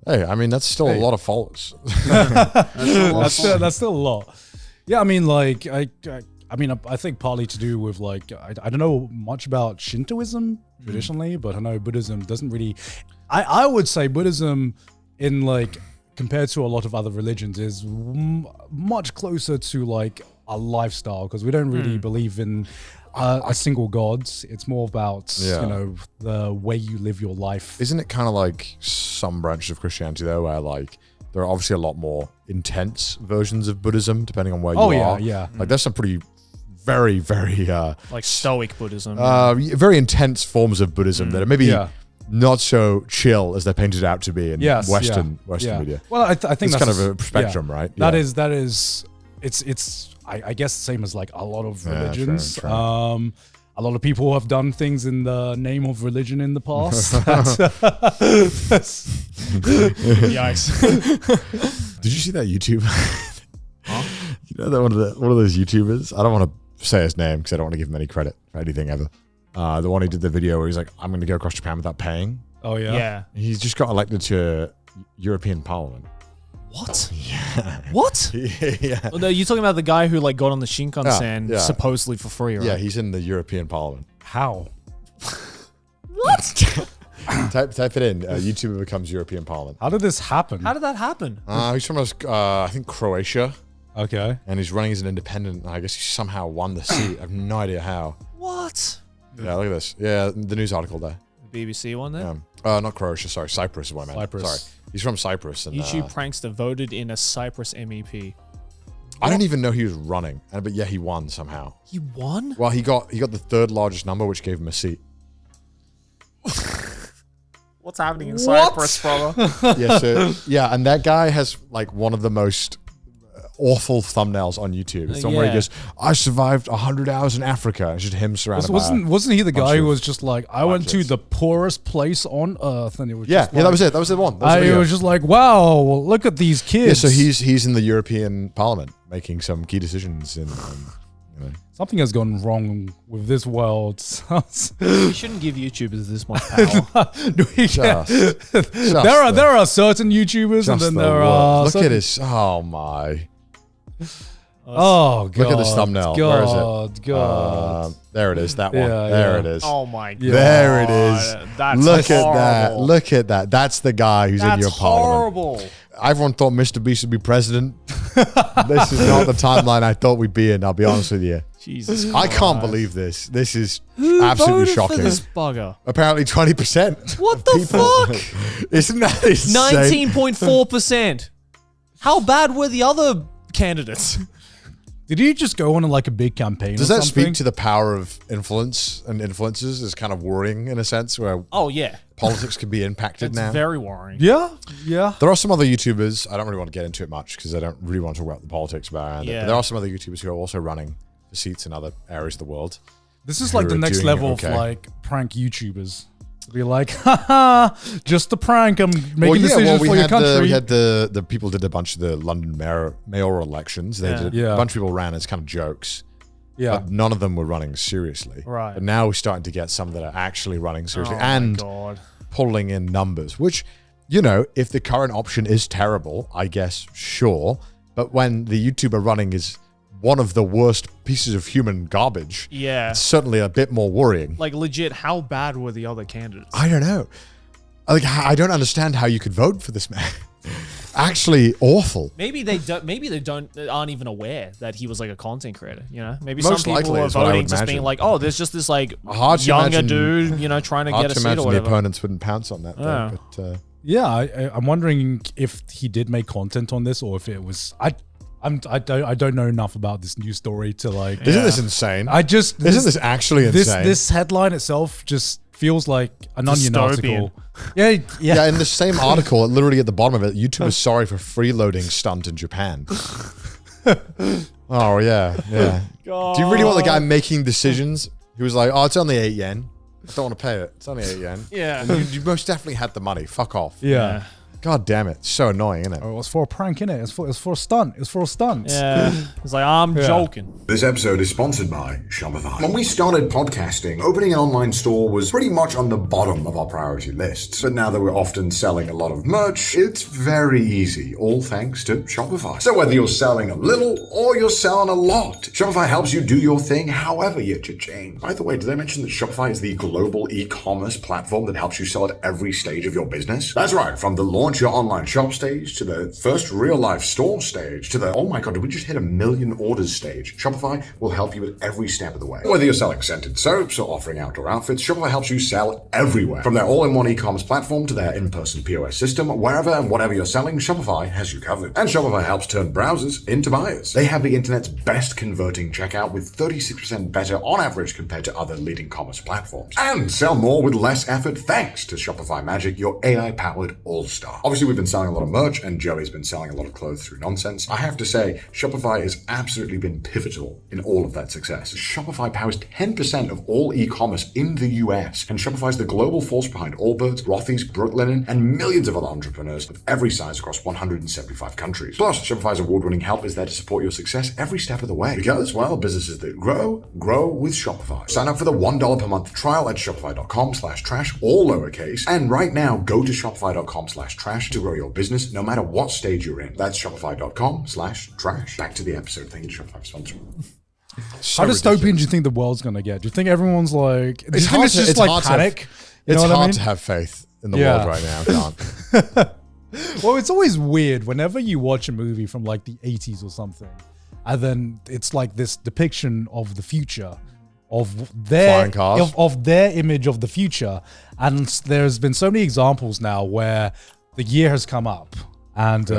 Hey, I mean that's still a lot of followers. That's still a lot. Yeah, I mean, like I think partly to do with like I don't know much about Shintoism traditionally, but I know Buddhism doesn't really. I would say Buddhism, in like compared to a lot of other religions, is much closer to like a lifestyle because we don't really believe in a single god. It's more about the way you live your life. Isn't it kind of like some branches of Christianity though, where like there are obviously a lot more intense versions of Buddhism depending on where you are? Yeah. Like there's some pretty very Like Stoic Buddhism. very intense forms of Buddhism that are maybe not so chill as they're painted out to be in Western media. Well, I think it's that's kind of a spectrum, right? That is it's I guess the same as like a lot of religions. True. A lot of people have done things in the name of religion in the past. Yikes. Did you see that YouTube? You know that one of those YouTubers? I don't want to say his name because I don't want to give him any credit for anything ever. The one who did the video where he's like, I'm going to go across Japan without paying. Oh yeah. Yeah. He's just got elected to European Parliament. What? Yeah. What? Yeah. Oh, no, you're talking about the guy who like got on the Shinkansen supposedly for free, right? Yeah, he's in the European Parliament. How? What? Type it in. YouTuber becomes European Parliament. How did this happen? How did that happen? He's from I think Croatia, Okay. and he's running as an independent. I guess he somehow won the seat. I have no idea how. What? Yeah, look at this. Yeah, the news article there. The BBC one there? Not Croatia. Sorry, Cyprus is what I meant. Cyprus. Sorry, he's from Cyprus. And, YouTube prankster voted in a Cyprus MEP. I didn't even know he was running, but yeah, he won somehow. He won? Well, he got the third largest number, which gave him a seat. What's happening in Cyprus, brother? Yeah, and that guy has like one of the most awful thumbnails on YouTube. It's the one where he goes, "I survived 100 hours in Africa." It's just him surrounded by. Wasn't he the guy bunch who of was just like, I went to the poorest place on earth, and it was Yeah, just yeah, like, that was it. That was the one. That was the I video. was just like, wow, look at these Yeah, kids. so he's in the European Parliament making some key decisions in. Something has gone wrong with this world. You shouldn't give YouTubers this much power. There are certain YouTubers, and then there are. Look certain, at his. Oh my. Oh god! Look at this thumbnail. Where is it? God. There it is. That one. Yeah, there yeah. it is. Oh my god. There it is. That's Look at that. horrible. Look at that. That's the guy who's in your parliament. horrible. Everyone thought Mr. Beast would be president. This is not the timeline I thought we'd be in, I'll be honest with you. Jesus I can't believe this. This is absolutely voted shocking. for this bugger? Apparently 20%. What the fuck? Isn't that insane? 19.4%. How bad were the other candidates? Did he just go on like a big campaign? Does or that something? speak to the power of influence and influences is kind of worrying in a sense where Oh yeah, politics can be impacted it's now? very worrying. Yeah, yeah. There are some other YouTubers, I don't really want to get into it much because I don't really want to talk about the politics behind it. Yeah. But there are some other YouTubers who are also running for seats in other areas of the world. This is like Who the are next doing level okay. of like prank YouTubers. Be like, haha, just a prank. I'm making decisions for your country. We had the people did a bunch of the London mayoral elections. They did Yeah. a bunch of people ran as kind of jokes. Yeah. But none of them were running seriously. Right. But now we're starting to get some that are actually running seriously Oh and my God. pulling in numbers, which, you know, if the current option is terrible, I guess, sure. But when the YouTuber running is one of the worst pieces of human garbage, Yeah. it's certainly a bit more worrying. Like legit, how bad were the other candidates? I don't know. Like, I don't understand how you could vote for this man. Actually, awful. Maybe they don't. Maybe they aren't even aware that he was like a content creator. You know, maybe Most some people likely are is what I voting would just being imagine. like, "Oh, there's just this like Hard to younger imagine- dude, you know, trying to Hard get a to seat or imagine the whatever." opponents wouldn't pounce on that, though. Yeah. But Yeah, I'm wondering if he did make content on this or if it was. I don't know enough about this news story to like. isn't this insane? Isn't Isn't this actually insane? This headline itself just feels like an Onion Dystopian. article. Yeah. Yeah, in the same article, literally at the bottom of it, YouTube is sorry for freeloading stunt in Japan. Oh, yeah. Do you really want the guy making decisions? He was like, oh, it's only 8 yen. I don't want to pay it. It's only 8 yen. Yeah. And you most definitely had the money. Fuck off. Yeah. God damn it. So annoying, isn't it? Oh, it was for a prank, innit? It's for a stunt. It's for a stunt. Yeah, it's like I'm joking. This episode is sponsored by Shopify. When we started podcasting, opening an online store was pretty much on the bottom of our priority lists. But now that we're often selling a lot of merch, it's very easy, all thanks to Shopify. So whether you're selling a little or you're selling a lot, Shopify helps you do your thing however you cha-ching. By the way, did I mention that Shopify is the global e-commerce platform that helps you sell at every stage of your business? That's right, from the launch your online shop stage to the first real life store stage to the, oh my God, did we just hit 1 million orders stage? Shopify will help you with every step of the way. Whether you're selling scented soaps or offering outdoor outfits, Shopify helps you sell everywhere. From their all-in-one e-commerce platform to their in-person POS system, wherever and whatever you're selling, Shopify has you covered. And Shopify helps turn browsers into buyers. They have the internet's best converting checkout with 36% better on average compared to other leading commerce platforms. And sell more with less effort thanks to Shopify Magic, your AI-powered all-star. Obviously, we've been selling a lot of merch, and Joey's been selling a lot of clothes through nonsense. I have to say, Shopify has absolutely been pivotal in all of that success. Shopify powers 10% of all e-commerce in the US, and Shopify is the global force behind Allbirds, Rothy's, Brooklinen, and millions of other entrepreneurs of every size across 175 countries. Plus, Shopify's award-winning help is there to support your success every step of the way. Because, well, businesses that grow with Shopify. Sign up for the $1 per month trial at shopify.com/trash, all lowercase, and right now, go to shopify.com/trash to grow your business no matter what stage you're in. That's shopify.com/trash. Back to the episode. Thank you to Shopify for sponsoring. How dystopian do you think the world's gonna get? Do you think everyone's like? Do you think it's just like panic? It's hard to have faith in the world right now, Garnt. Well, it's always weird whenever you watch a movie from like the 80s or something, and then it's like this depiction of the future, of their Flying cars. of their image of the future, and there's been so many examples now where the year has come up and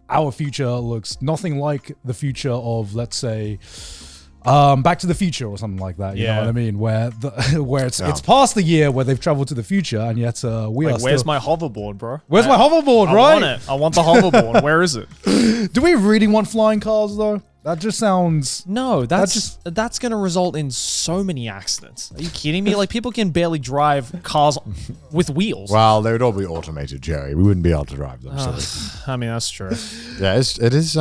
our future looks nothing like the future of, let's say, Back to the Future or something like that. You know what I mean? Where it's past the year where they've traveled to the future, and yet we are. Where's still, my hoverboard, bro? Where's my hoverboard? I Right? want it. I want the hoverboard. Where is it? Do we really want flying cars though? That just sounds. No, that's going to result in so many accidents. Are you kidding me? Like, people can barely drive cars with wheels. Well, they would all be automated, Joey. We wouldn't be able to drive them. I mean, that's true. Yeah, it is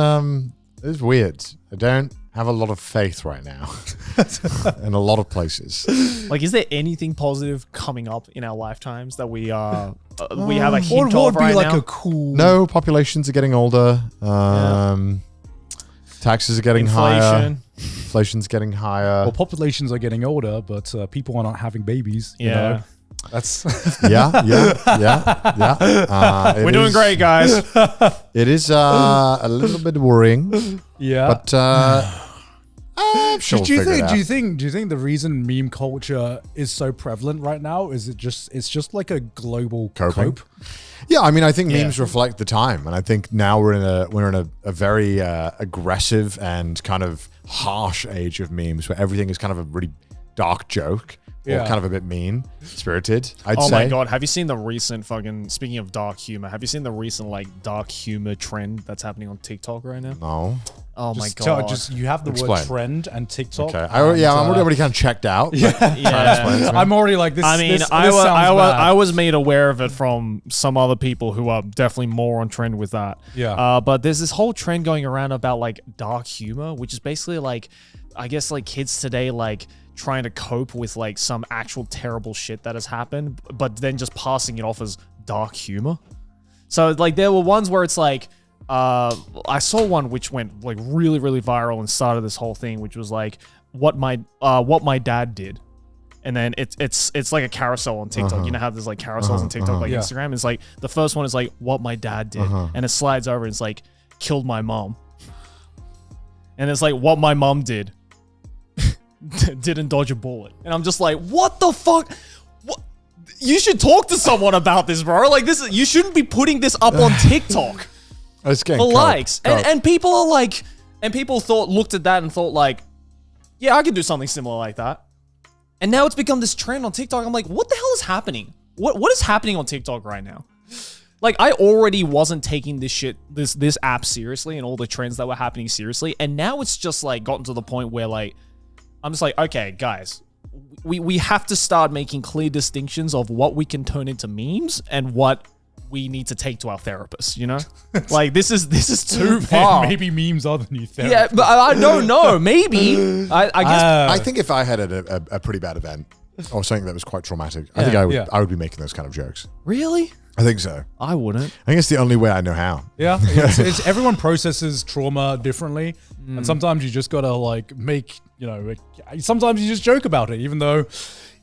weird. I don't have a lot of faith right now in a lot of places. Like, is there anything positive coming up in our lifetimes that we have a hint What of would be right like now? a cool? No, populations are getting older. Taxes are getting higher. Inflation's getting higher. Well, populations are getting older, but people are not having babies. You know? That's Yeah. We're doing great, guys. It is a little bit worrying, yeah. but I'm sure do you we'll figure it out. think the reason meme culture is so prevalent right now is it's just like a global Coping? cope? Yeah, I mean, I think memes reflect the time, and I think now we're in a very aggressive and kind of harsh age of memes where everything is kind of a really dark joke or kind of a bit mean spirited. I'd say. Oh my God, have you seen the recent speaking of dark humor, have you seen the recent like dark humor trend that's happening on TikTok right now? No. Oh my God. You have the word Explain. trend and TikTok. Okay. and, I'm already kind of checked out. but Yeah. I'm already like this. I mean, this sounds bad. I was made aware of it from some other people who are definitely more on trend with that. Yeah. But there's this whole trend going around about like dark humor, which is basically like, I guess like kids today like trying to cope with like some actual terrible shit that has happened, but then just passing it off as dark humor. So like there were ones where it's like, I saw one which went like really, really viral and started this whole thing, which was like what my dad did. And then it's like a carousel on TikTok. You know how there's like carousels on TikTok, like Instagram? It's like the first one is like what my dad did. And it slides over and it's like killed my mom. And it's like what my mom did. Didn't dodge a bullet. And I'm just like, what the fuck? What? You should talk to someone about this, bro. Like this, you shouldn't be putting this up on TikTok for likes. And people are like, and people looked at that and thought like, yeah, I could do something similar like that. And now it's become this trend on TikTok. I'm like, what the hell is happening? What is happening on TikTok right now? Like, I already wasn't taking this app seriously and all the trends that were happening seriously. And now it's just like gotten to the point where like, I'm just like, okay, guys, we have to start making clear distinctions of what we can turn into memes and what we need to take to our therapist, you know? Like, this is too far. Maybe memes are the new therapy. Yeah, but I don't know. Maybe. I guess. I think if I had a pretty bad event or something that was quite traumatic, I think I would be making those kind of jokes. Really? I think so. I wouldn't. I think it's the only way I know how. Yeah, it's everyone processes trauma differently, and sometimes you just gotta like make, sometimes you just joke about it, even though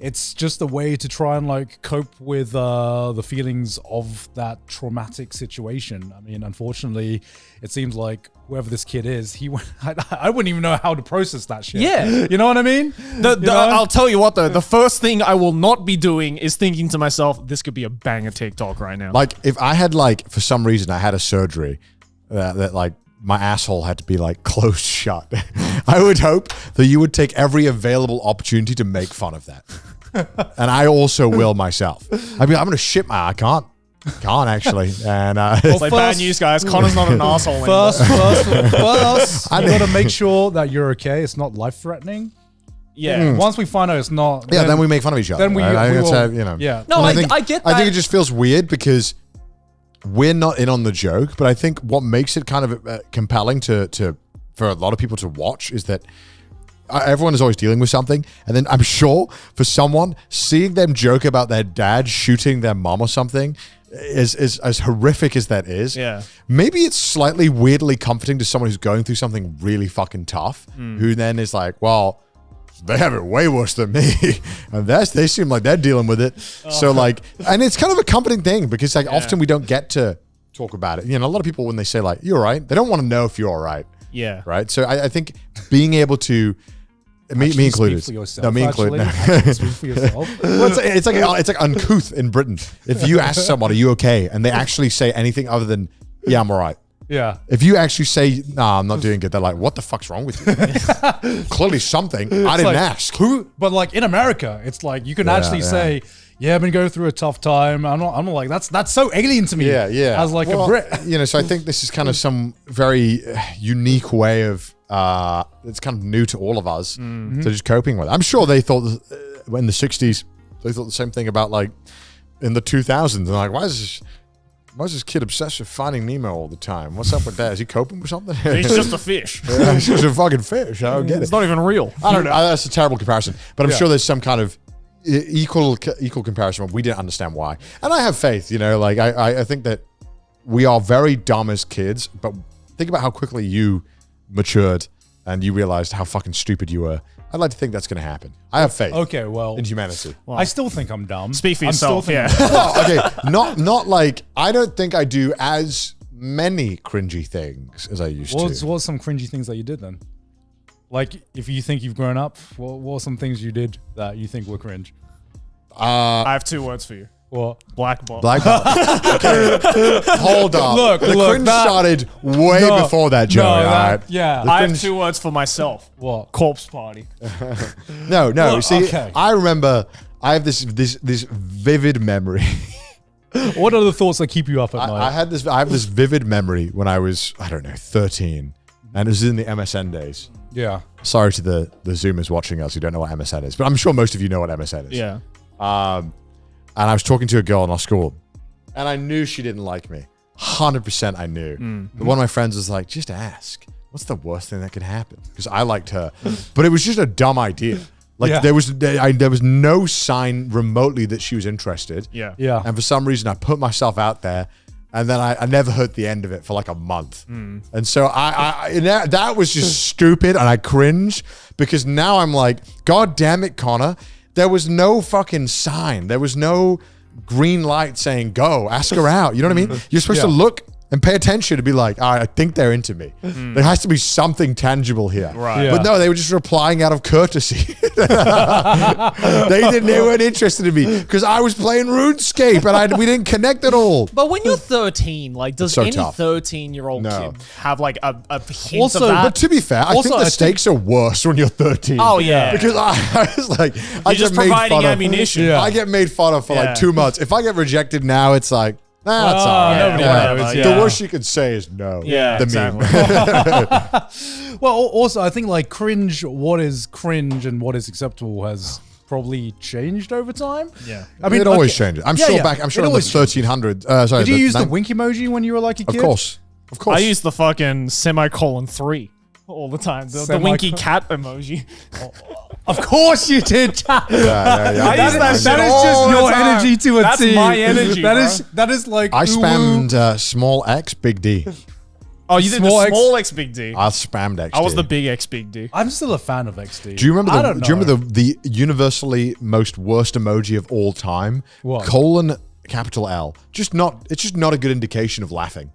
it's just a way to try and like cope with the feelings of that traumatic situation. I mean, unfortunately, it seems like whoever this kid is, I wouldn't even know how to process that shit. Yeah. You know what I mean? I'll tell you what though, the first thing I will not be doing is thinking to myself, this could be a banger TikTok right now. Like if I had like, for some reason I had a surgery that like my asshole had to be like closed shut, I would hope that you would take every available opportunity to make fun of that. And I also will myself. I mean, I'm going to shit I can't actually. And it's like bad news, guys. Connor's not an asshole anymore. First, you got to make sure that you're okay. It's not life threatening. Yeah. Once we find out it's not, then we make fun of each other. Then we will. Yeah. No, I get that. I think it just feels weird because we're not in on the joke, but I think what makes it kind of compelling to for a lot of people to watch is that everyone is always dealing with something, and then I'm sure for someone, seeing them joke about their dad shooting their mom or something is as horrific as that is. Yeah. Maybe it's slightly weirdly comforting to someone who's going through something really fucking tough, who then is like, well, they have it way worse than me, and they seem like they're dealing with it. So like, and it's kind of a comforting thing because like often we don't get to talk about it. You know, a lot of people when they say like, "You're all right," they don't want to know if you're all right. Yeah. Right. So I think being able to me included. Speak for yourself, no, me included. Speak for yourself. Well, it's like uncouth in Britain. If you ask someone, "Are you okay?" and they actually say anything other than, "Yeah, I'm all right." Yeah. If you actually say, "Nah, I'm not doing good," they're like, "What the fuck's wrong with you?" Clearly something. I didn't ask. But like in America, it's like you can actually say, "Yeah, I've been going through a tough time." I'm not like that's so alien to me. Yeah. As like a Brit, So I think this is kind of some very unique way of. It's kind of new to all of us. So just coping with it. I'm sure they thought in the 60s, they thought the same thing about like in the 2000s. And like, why is this kid obsessed with finding Nemo all the time? What's up with that? Is he coping with something? He's just a fish. Yeah, he's just a fucking fish. I don't get it. It's not even real. I don't know. That's a terrible comparison. But I'm sure there's some kind of equal comparison where we didn't understand why. And I have faith, like I think that we are very dumb as kids, but think about how quickly you matured and you realized how fucking stupid you were. I'd like to think that's going to happen. I have faith. Okay, well, in humanity. Well, I still think I'm dumb. Speak for yourself. Well, okay, not like I don't think I do as many cringy things as I used to. What are some cringy things that you did then? Like, if you think you've grown up, what are some things you did that you think were cringe? I have 2 words for you. What? Black bot. Okay. Hold up. Look, the cringe started way before that, Joey. Right? Yeah. I have 2 words for myself. What? Corpse party. No. Look, see, okay. I remember. I have this vivid memory. What are the thoughts that keep you up at night? I have this vivid memory when I was, I don't know, 13, and it was in the MSN days. Yeah. Sorry to the Zoomers watching us who don't know what MSN is, but I'm sure most of you know what MSN is. Yeah. And I was talking to a girl in our school, and I knew she didn't like me. 100% I knew. But one of my friends was like, just ask. What's the worst thing that could happen? Because I liked her. But it was just a dumb idea. Like, there was no sign remotely that she was interested. Yeah. Yeah. And for some reason, I put myself out there, and then I never heard the end of it for like a month. And so that was just stupid, and I cringe because now I'm like, God damn it, Connor. There was no fucking sign. There was no green light saying, go, ask her out. You know what I mean? You're supposed to look and pay attention to be like, all right, I think they're into me. There has to be something tangible here. Right. Yeah. But no, they were just replying out of courtesy. They weren't interested in me because I was playing RuneScape and we didn't connect at all. But when you're 13, like, does so any tough. 13-year-old No. kid have like a hint Also, of that? But to be fair, I think the stakes are worse when you're 13. Oh, yeah. Because I was like, I just get made providing fun of. ammunition. Yeah. I get made fun of for Yeah. like 2 months. If I get rejected now, it's like, that's all right. nobody knows, The yeah. worst you can say is no. Yeah, The exactly. meme. Well, also, I think like cringe, what is cringe and what is acceptable has probably changed over time. Yeah. I mean, it always okay, changes. I'm yeah, sure yeah. back. I'm sure It in the always changes. 1300. Sorry, Did you use the nine- wink emoji when you were like a Of kid? course. I use the fucking semicolon 3 all the time. The winky cat emoji. Of course you did. Yeah. I use that shit That is all just the your time. energy to a That's T. my energy, That is like I ooh, spammed small X, big D. Oh, you did Small the X- small X big D. I spammed X. I was the big X big D. I'm still a fan of XD. Do you remember I the? don't Do you know. remember the universally most worst emoji of all time? What? Colon capital L. It's just not a good indication of laughing.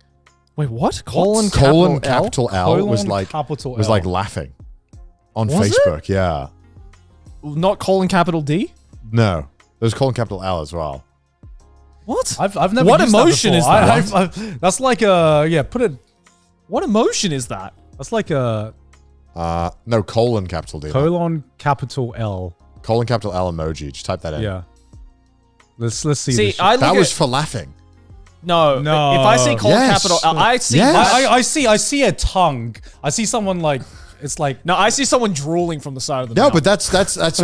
Wait, what? Colon L? capital L was Colon like capital was L. like laughing on Was it? Facebook. Yeah. Not colon capital D? No, there's colon capital L as well. What? I've never. What used that emotion before. is that? That's like a Put it. What emotion is that? That's like a No, colon capital D. colon capital L. Colon capital L emoji. Just type that in. Yeah. Let's see. See, this shit. I look That was at, for laughing. no. No. If I see colon Yes. capital L, I see. Yes. I see a tongue. I see someone like it's like No, I see someone drooling from the side of the No, mouth. but that's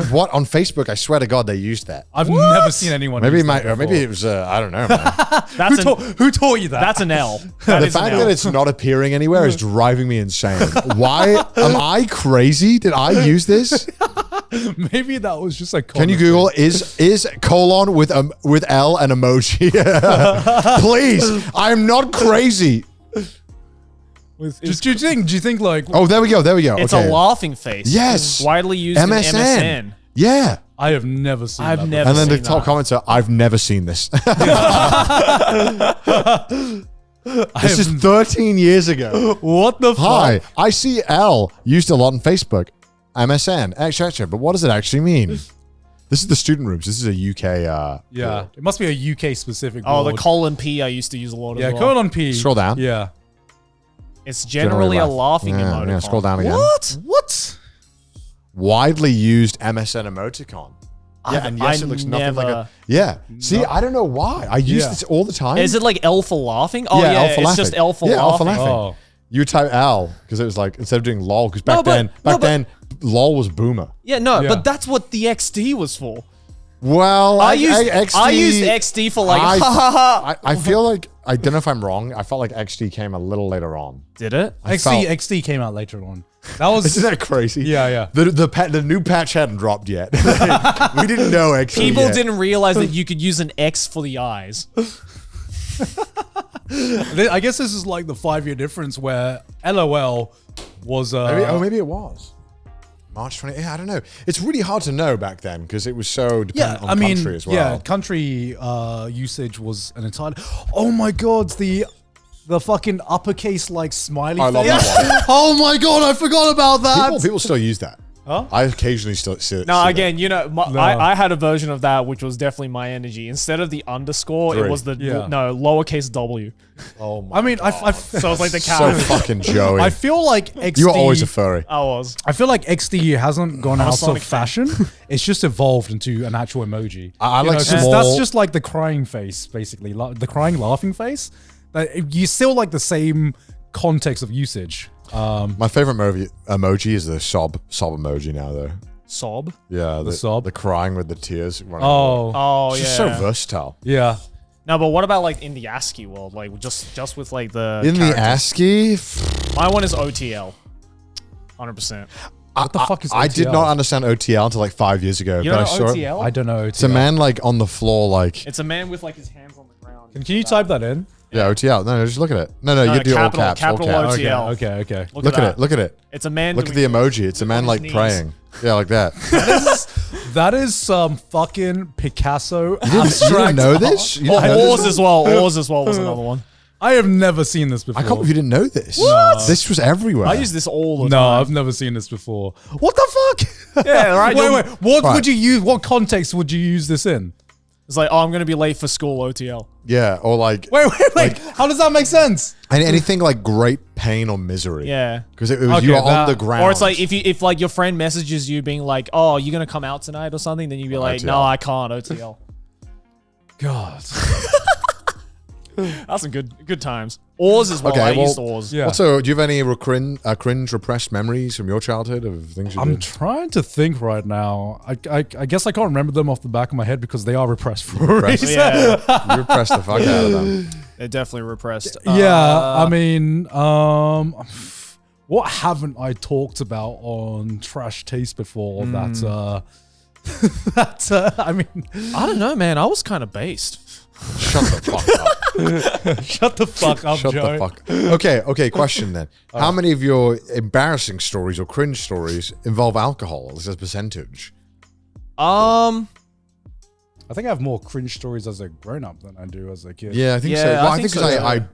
what on Facebook. I swear to God, they used that. I've never seen anyone. Maybe use that maybe before. it was I don't know. Man. that's Who taught you that? that's an L. That The is an fact L. that it's not appearing anywhere is driving me insane. Why am I crazy? Did I use this? Maybe that was just like. Can you Google is colon with L an emoji? Please, I'm not crazy. Do you think like? Oh, there we go. It's okay. a laughing face. Yes. Widely used in MSN. Yeah. I have never seen. I've that never And then the seen top that. comments are, I've never seen this. This is 13 years ago. What the Hi, fuck? I see L used a lot on Facebook, MSN, etc. But what does it actually mean? This is the student rooms. This is a UK. Yeah, it must be a UK specific. Oh, the word. colon P I used to use a lot Yeah, as well. colon P. Scroll down. Yeah. It's generally a laughing emoticon. Yeah, scroll down again. What? Widely used MSN emoticon. Yeah, and yes, I it looks nothing like a. never- Yeah. See, I don't know why. I use Yeah. this all the time. Is it like L for laughing? Oh yeah, L for it's laughing. just L for Yeah, L for laughing. laughing. Oh. You type L because it was like instead of doing lol because back No, but- then lol was boomer. Yeah, no, Yeah. but that's what the XD was for. Well, I used XD, XD for like I- ha ha ha. I feel like I don't know if I'm wrong. I felt like XD came a little later on. Did it? I felt- XD came out later on. That was Isn't that crazy? Yeah, yeah. The new patch hadn't dropped yet. We didn't know XD. People yet. didn't realize that you could use an X for the eyes. I guess this is like the 5-year difference where LOL was Maybe it was March 20. Yeah, I don't know. It's really hard to know back then because it was so dependent on country as well. Yeah, country usage was an entire. Oh my god, the fucking uppercase like smiley I face. love that one. Oh my god, I forgot about that. People still use that. Huh? I occasionally still see it. No, again, you know, No. I had a version of that which was definitely my energy. Instead of the underscore, Three. it was the Yeah. lowercase W. Oh my. I mean, So it's like the so cat. fucking Joey. I feel like XD. You were always a furry. I was. I feel like XD hasn't gone I'm a out Sonic of fan. fashion. It's just evolved into an actual emoji. I You like know, 'cause small- That's just like the crying face, basically. The crying, laughing face. But you still like the same context of usage. My favorite emoji is the sob emoji now, though. Sob? Yeah, The sob? the crying with the tears. running Oh, Oh, it's yeah. just so versatile. yeah. No, but what about like in the ASCII world? Like just with like the In the characters? ASCII, My one is OTL. 100%. What the fuck is I did OTL? not understand OTL until like 5 years ago. You but know I saw it. OTL? I don't know. It's a man like on the floor, like It's a man with like his hands on the ground. Can you type that in? yeah, OTL. No, just look at it. No, you do all capital- caps. All capital caps. OTL. Okay. Look at it. Look at it. It's a man. Look at the doing- emoji. It's a man on his like knees. praying. Yeah, like that. That is some fucking Picasso You didn't abstract know art. this? You didn't know Oars this? as well. Oars as well was another one. I have never seen this before. I can't believe you didn't know this. What? This was everywhere. I use this all the No, time. I've never seen this before. What the fuck? Yeah, right. Wait. What Right. would you use? What context would you use this in? It's like, oh, I'm gonna be late for school. OTL. Yeah, or like Wait. How does that make sense? anything like great pain or misery. Yeah. Because it was Okay, you were on that- the ground. Or it's like if like your friend messages you being like, oh, you gonna come out tonight or something, then you'd be like, OTL. no, I can't. OTL. God. That's some good times. Oars as well. Okay, I well, used oars. Yeah. Also, do you have any cringe repressed memories from your childhood of things you I'm did? trying to think right now. I guess I can't remember them off the back of my head because they are repressed for a Repressed. reason. Yeah, You repressed the fuck out of them. they're definitely repressed. Yeah, I mean, what haven't I talked about on Trash Taste before that, I mean, I don't know, man. I was kind of based. Shut the fuck up. shut the fuck up, Shut Joe. the fuck. Okay. Question then: how many of your embarrassing stories or cringe stories involve alcohol as a percentage? I think I have more cringe stories as a grown-up than I do as a kid. Yeah, I think so. Yeah, Well, I I think think so, because yeah.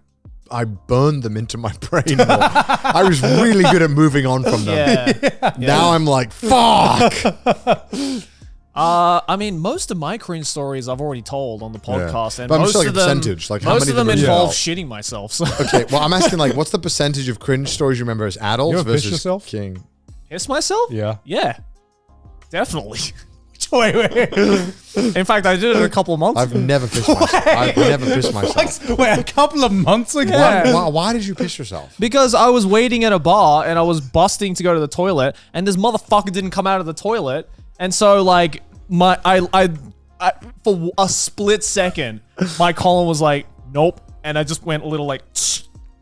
I burned them into my brain more. I was really good at moving on from them. Yeah. Now I'm like, fuck. I mean, most of my cringe stories I've already told on the podcast, and But I'm most just like of a them, percentage, like how most many of them of them are involve real? shitting myself. So Okay, well, I'm asking like, what's the percentage of cringe stories you remember as adults You ever pissed versus yourself? king? piss myself? Yeah. Yeah, definitely. Wait. In fact, I did it a couple of months I've ago. never pissed myself. I've never pissed myself. Wait, a couple of months ago? Yeah. Why did you piss yourself? Because I was waiting at a bar and I was busting to go to the toilet, and this motherfucker didn't come out of the toilet, and so like I for a split second, my colon was like, nope, and I just went a little like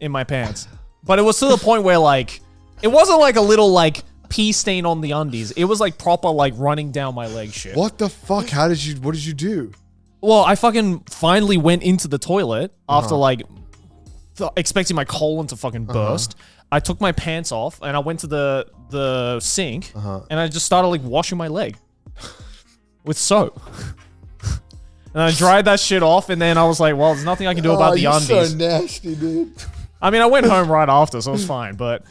in my pants, but it was to the point where like it wasn't like a little like pee stain on the undies. It was like proper like running down my leg shit. What the fuck? What did you do? Well, I fucking finally went into the toilet after like expecting my colon to fucking burst. I took my pants off and I went to the sink and I just started like washing my leg with soap. And I dried that shit off, and then I was like, well, there's nothing I can do about the undies. So nasty, dude. I mean, I went home right after, so it was fine, but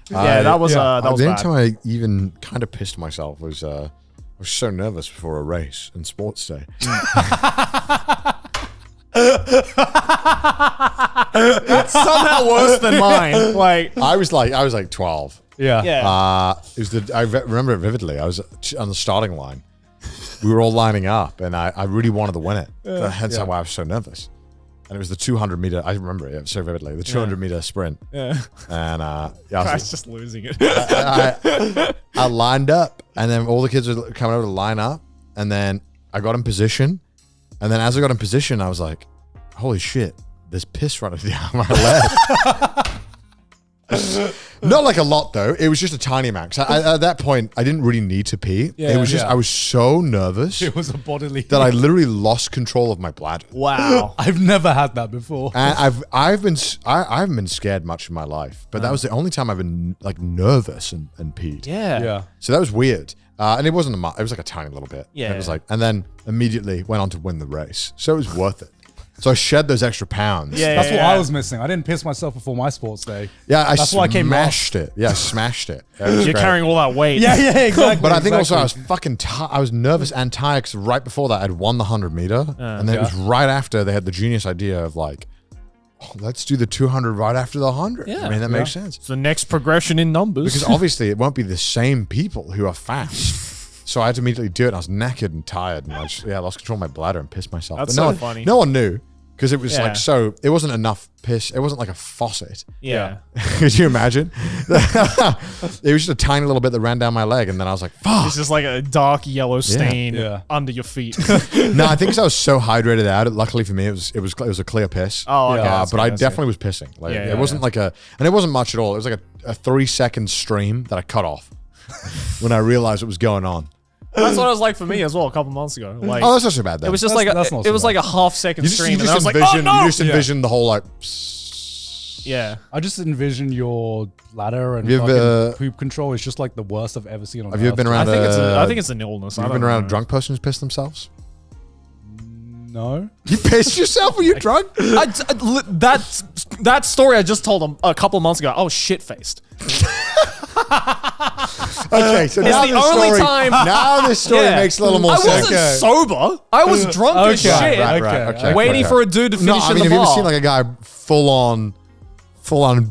yeah, that was yeah. that was the only bad. time I even kind of pissed myself was I was so nervous before a race in sports day. That's somehow worse than mine. Like, I was like 12. Yeah. yeah. It was I remember it vividly. I was on the starting line. We were all lining up, and I really wanted to win it. Hence why I was so nervous. And it was the 200 meter. I remember it so vividly. The 200 meter sprint. Yeah. And I Guy's was, just losing it. I lined up, and then all the kids were coming over to line up, and then I got in position, and then as I got in position, I was like, "Holy shit! There's piss running down my leg." Not like a lot though. It was just a tiny amount. 'Cause at that point, I didn't really need to pee. It was just Yeah. I was so nervous It was a bodily. that I literally lost control of my bladder. Wow. I've never had that before. And I haven't been scared much in my life, but that was the only time I've been like nervous and peed. Yeah. Yeah. So that was weird. And it wasn't it was like a tiny little bit. Yeah. And it was like, and then immediately went on to win the race. So it was worth it. So I shed those extra pounds. Yeah. That's what I was missing. I didn't piss myself before my sports day. Yeah, I That's why I came smashed it. Yeah, I smashed it. It was You're great. carrying all that weight. Yeah, exactly. But I think also I was exactly. fucking I was nervous and tired because right before that I'd won the 100 meter. And then it was right after they had the genius idea of like, oh, let's do the 200 right after the 100. Yeah. I mean, that makes sense. It's the next progression in numbers. Because obviously it won't be the same people who are fast. So I had to immediately do it. And I was knackered and tired, and I lost control of my bladder and pissed myself. That's But so no funny. No one knew. Because it was like it wasn't enough piss. It wasn't like a faucet. Yeah. Could you imagine? It was just a tiny little bit that ran down my leg, and then I was like, "Fuck!" It's just like a dark yellow stain under your feet. No, I think 'cause I was so hydrated out. Luckily for me, it was a clear piss. Oh, okay. But I definitely was pissing. Like it wasn't like and it wasn't much at all. It was like a 3-second stream that I cut off when I realized what was going on. That's what it was like for me as well a couple months ago. Like, Oh, that's not so bad then. it was just That's not so like a half-second you stream, and just I was like, envision, oh no! you just envision the whole like. Yeah. I just envision your bladder and Have you fucking ever- poop control. It's just like the worst I've ever seen on Have you ever Earth. been around? I think it's an illness. You've been around a drunk person who's pissed themselves? No. You pissed yourself when you're drunk? That story I just told them a couple months ago. I was shit-faced. Okay, so now the only story, time- now this story Yeah. makes a little more I sense. wasn't sober. I was drunk as Okay. shit. Right. Waiting for a dude to finish No, I in mean, the have you ever bar. seen like a guy full on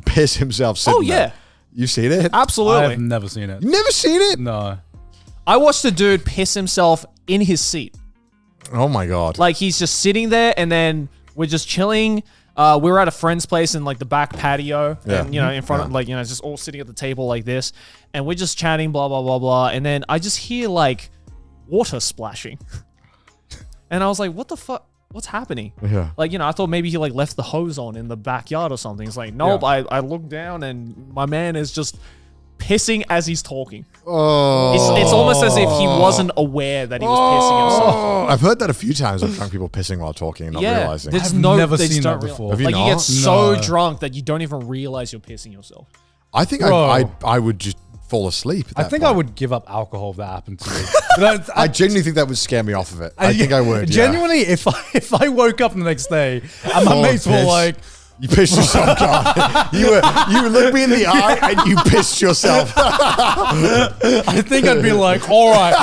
piss himself sitting Oh, yeah. there? You've seen it? Absolutely. I've never seen it. You've never seen it? No. I watched a dude piss himself in his seat. Oh my God. Like he's just sitting there, and then we're just chilling. We were at a friend's place in like the back patio, and in front of like just all sitting at the table like this, and we're just chatting, blah blah blah blah, and then I just hear like water splashing, and I was like, "What the fuck? What's happening?" Yeah. Like I thought maybe he like left the hose on in the backyard or something. It's like, nope. Yeah. I look down, and my man is just pissing as he's talking. Oh. It's almost as if he wasn't aware that he was pissing himself. Oh, I've heard that a few times of drunk people pissing while talking and not realizing. There's I've no, never they seen don't that realize- before. Have you like you not? get so No. drunk that you don't even realize you're pissing yourself. I think Bro. I would just fall asleep. At I that think point. I would give up alcohol if that happened to me. But I genuinely think that would scare me off of it. I think I would. Yeah. Genuinely, if I woke up the next day and my Full of mates were piss. like, You pissed yourself, God. You looked me in the eye and you pissed yourself. I think I'd be like, all right,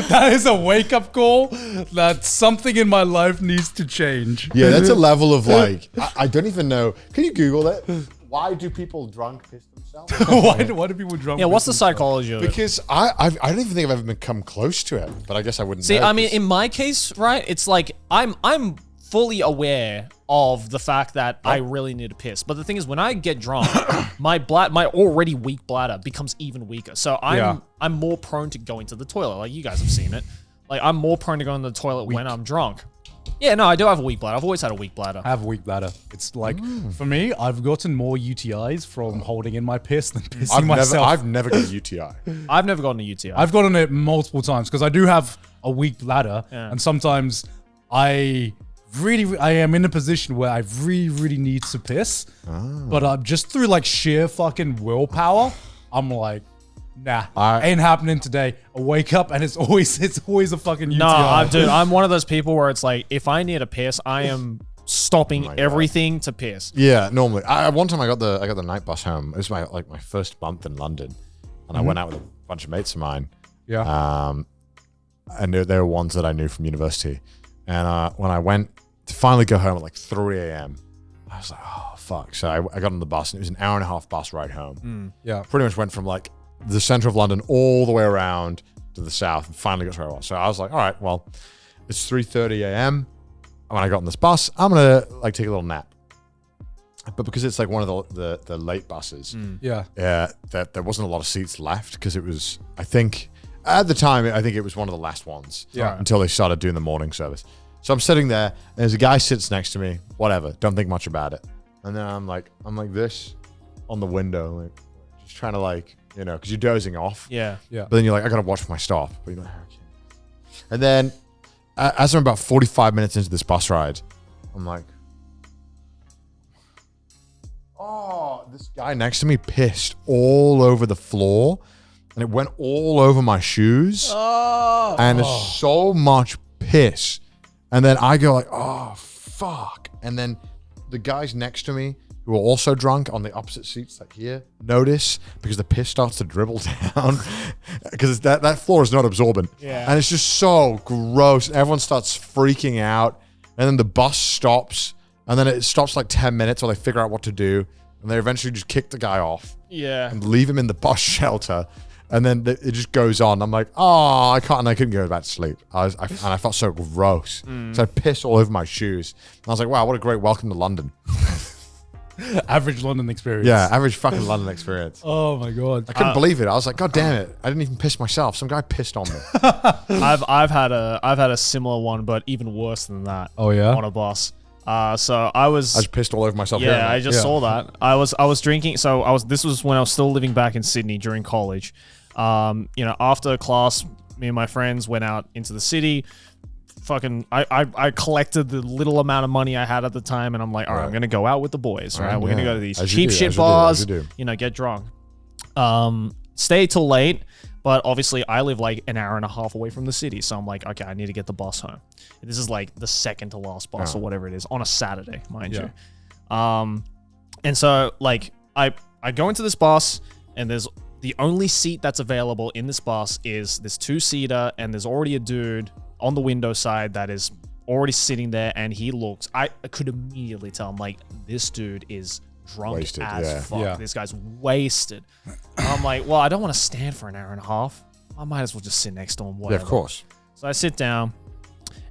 that is a wake up call. That something in my life needs to change. Yeah, that's a level of like, I don't even know. Can you Google that? Why do people drunk piss themselves? why do people drunk? Yeah, what's the piss psychology of it? Because I don't even think I've ever come close to it, but I guess I wouldn't See, know, I mean, 'cause- in my case, right, it's like I'm fully aware of the fact that I really need to piss. But the thing is, when I get drunk, my already weak bladder becomes even weaker. So I'm more prone to going to the toilet. Like you guys have seen it. Like I'm more prone to going to the toilet when I'm drunk. Yeah, no, I do have a weak bladder. I've always had a weak bladder. I have a weak bladder. It's like, for me, I've gotten more UTIs from holding in my piss than pissing myself. I've never got a UTI. I've never gotten a UTI. I've gotten it multiple times because I do have a weak bladder, and sometimes I am in a position where I really need to piss, but just through like sheer fucking willpower, I'm like, nah, ain't happening today. I wake up and it's always a fucking UTI. No, dude, I'm one of those people where it's like, if I need a piss, I am stopping everything to piss. Yeah, normally. One time I got the night bus home. It was my first month in London, and I went out with a bunch of mates of mine. Yeah. And they were ones that I knew from university. And when I went to finally go home at like 3 a.m., I was like, oh fuck. So I got on the bus, and it was an hour and a half bus ride home. Yeah. Pretty much went from like the center of London all the way around to the south, and finally got to where I was. So I was like, all right, well, it's 3:30 a.m. When I got on this bus, I'm gonna like take a little nap. But because it's like one of the late buses, that there wasn't a lot of seats left because it was, I think at the time, I think it was one of the last ones. Yeah. Until they started doing the morning service. So I'm sitting there, and there's a guy sits next to me. Whatever, don't think much about it. And then I'm like this on the window, like just trying to like, because you're dozing off. Yeah. But then you're like, I gotta watch my stop. But you're like, okay. And then as I'm about 45 minutes into this bus ride, I'm like, oh, this guy next to me pissed all over the floor, and it went all over my shoes. And there's so much piss. And then I go like, oh, fuck. And then the guys next to me who are also drunk on the opposite seats like here notice because the piss starts to dribble down because that floor is not absorbent. Yeah. And it's just so gross. Everyone starts freaking out. And then the bus stops. And then it stops like 10 minutes while they figure out what to do. And they eventually just kick the guy off Yeah. and leave him in the bus shelter. And then it just goes on. I'm like, oh, I can't. And I couldn't go back to sleep. And I felt so gross. So I pissed all over my shoes. And I was like, wow, what a great welcome to London. Average London experience. Yeah, average fucking London experience. Oh my god. I couldn't believe it. I was like, God damn it! I didn't even piss myself. Some guy pissed on me. I've had a similar one, but even worse than that. Oh yeah. On a bus. So I just pissed all over myself. Yeah, I just saw that. I was drinking. So this was when I was still living back in Sydney during college. After class, me and my friends went out into the city. I collected the little amount of money I had at the time, and I'm like, all right, I'm gonna go out with the boys. Right, we're gonna go to these cheap shit bars. Get drunk. Stay till late. But obviously, I live like an hour and a half away from the city, so I'm like, okay, I need to get the bus home. This is like the second to last bus or whatever it is on a Saturday, mind you. And so like I go into this bus, and there's the only seat that's available in this bus is this 2-seater, and there's already a dude on the window side that is already sitting there, and he looks. I could immediately tell. I'm like, this dude is drunk as fuck. Yeah. This guy's wasted. I'm like, well, I don't want to stand for an hour and a half. I might as well just sit next to him. Whatever. Yeah, of course. So I sit down,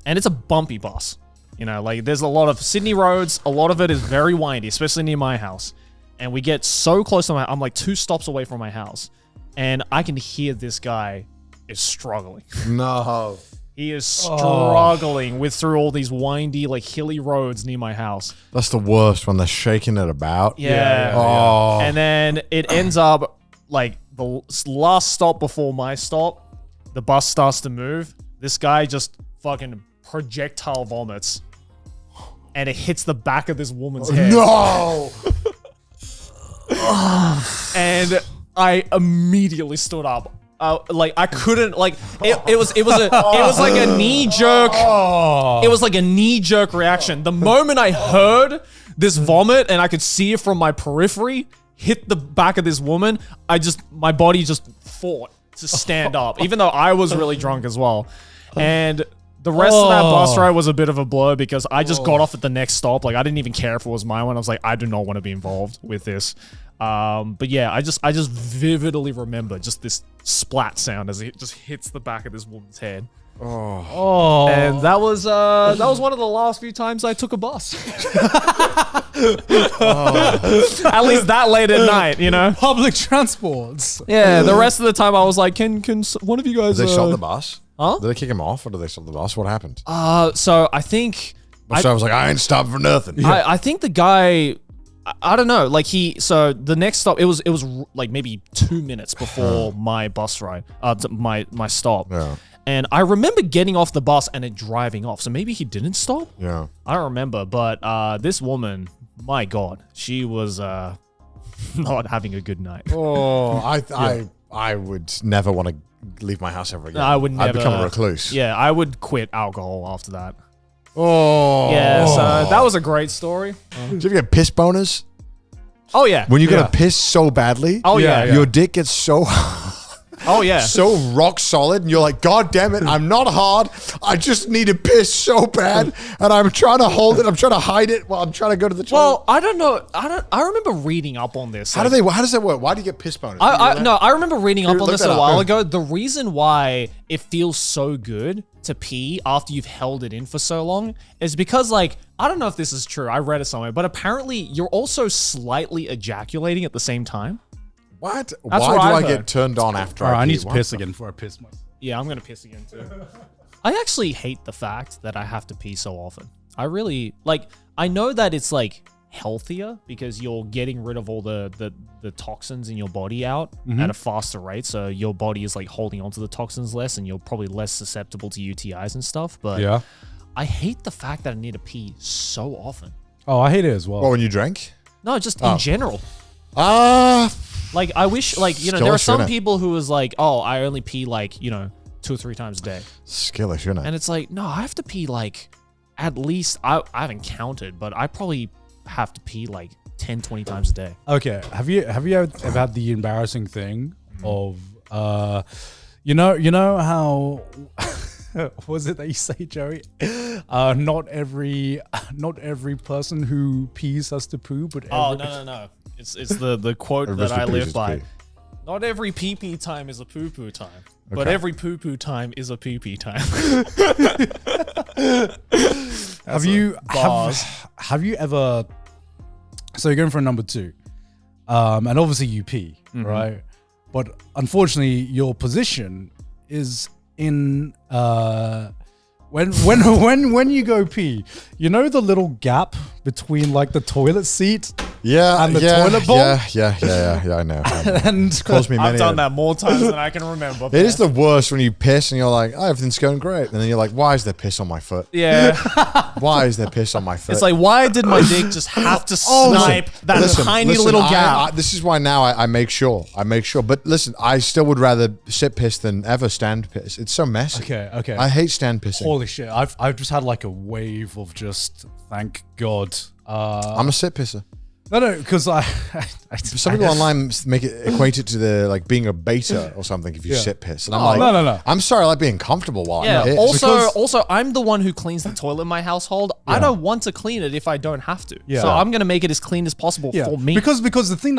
and it's a bumpy bus. Like there's a lot of Sydney roads. A lot of it is very windy, especially near my house. And we get so close to I'm like 2 stops away from my house, and I can hear this guy is struggling. No. He is struggling through all these windy, like hilly roads near my house. That's the worst when they're shaking it about. Yeah. And then it ends up like the last stop before my stop, the bus starts to move. This guy just fucking projectile vomits, and it hits the back of this woman's head. No. And I immediately stood up. Like I couldn't like it was like a knee jerk. It was like a knee jerk reaction. The moment I heard this vomit and I could see it from my periphery hit the back of this woman, my body just fought to stand up, even though I was really drunk as well. And the rest of that bus ride was a bit of a blur because I just got off at the next stop. Like I didn't even care if it was my one. I was like, I do not want to be involved with this. But yeah, I just vividly remember just this splat sound as it just hits the back of this woman's head. And that was one of the last few times I took a bus. At least that late at night, Public transports. Yeah, the rest of the time I was like, can one of you guys? Did they stop the bus? Huh? Did they kick him off, or did they stop the bus? What happened? So I think. So I was like, I ain't stopping for nothing. I think the guy. I don't know. Like so the next stop, it was like maybe 2 minutes before my bus ride, my stop. Yeah. And I remember getting off the bus and it driving off. So maybe he didn't stop. Yeah. I don't remember, but this woman, my God, she was not having a good night. I would never want to leave my house ever again. I would never. I'd become a recluse. Yeah, I would quit alcohol after that. Oh. Yeah, so that was a great story. Did you ever get piss boners? Oh, yeah. When you're going to piss so badly, your dick gets so Oh, yeah. so rock solid, and you're like, God damn it, I'm not hard. I just need to piss so bad, and I'm trying to hold it. I'm trying to hide it while I'm trying to go to the toilet. Well, I don't know. I remember reading up on this. How does that work? Why do you get piss boners? I remember reading up on this a while ago. The reason why it feels so good to pee after you've held it in for so long is because, like, I don't know if this is true. I read it somewhere, but apparently you're also slightly ejaculating at the same time. What? That's Why what do I've I heard. get turned on after All right, I pee? need to piss again before I piss myself. Yeah, I'm going to piss again too. I actually hate the fact that I have to pee so often. I really, like, I know that it's, like, healthier because you're getting rid of all the toxins in your body out at a faster rate. So your body is, like, holding onto the toxins less and you're probably less susceptible to UTIs and stuff. But Yeah. I hate the fact that I need to pee so often. Oh, I hate it as well. Well, when you drink? No, just in general. Like, I wish, like, you know, there are some people who is like, oh, I only pee, like, you know, 2 or 3 times a day. Skillish, isn't it? And it's like, no, I have to pee, like, at least, I haven't counted, but I probably have to pee, like, 10, 20 times a day. Okay. Have you ever had the embarrassing thing of, you know how, what was it that you say, Joey? Not every person who pees has to poo, but No. It's the quote that I live by. Not every pee-pee time is a poo-poo time, but every poo-poo time is a pee-pee time. Have you ever? So you're going for a number 2, and obviously you pee, right? But unfortunately, your position is in when you go pee. You know the little gap between like the toilet seat. Yeah, and the toilet bowl. Yeah. I know. And Calls me many. I've done that more times than I can remember. It is the worst when you piss and you're like, oh, everything's going great. And then you're like, why is there piss on my foot? Yeah. Why is there piss on my foot? It's like, why did my dick just have to snipe that tiny little gap? This is why now I make sure. But listen, I still would rather sit piss than ever stand piss. It's so messy. Okay. I hate stand pissing. Holy shit! I've just had like a wave of just thank God. I'm a sit pisser. No, because Some people online make it equate it to the like being a beta or something if you sit piss. And I'm like, no. I'm sorry, I like being comfortable while Yeah. I'm here. Also, I'm the one who cleans the toilet in my household. I don't want to clean it if I don't have to. Yeah. So I'm gonna make it as clean as possible for me. Because the thing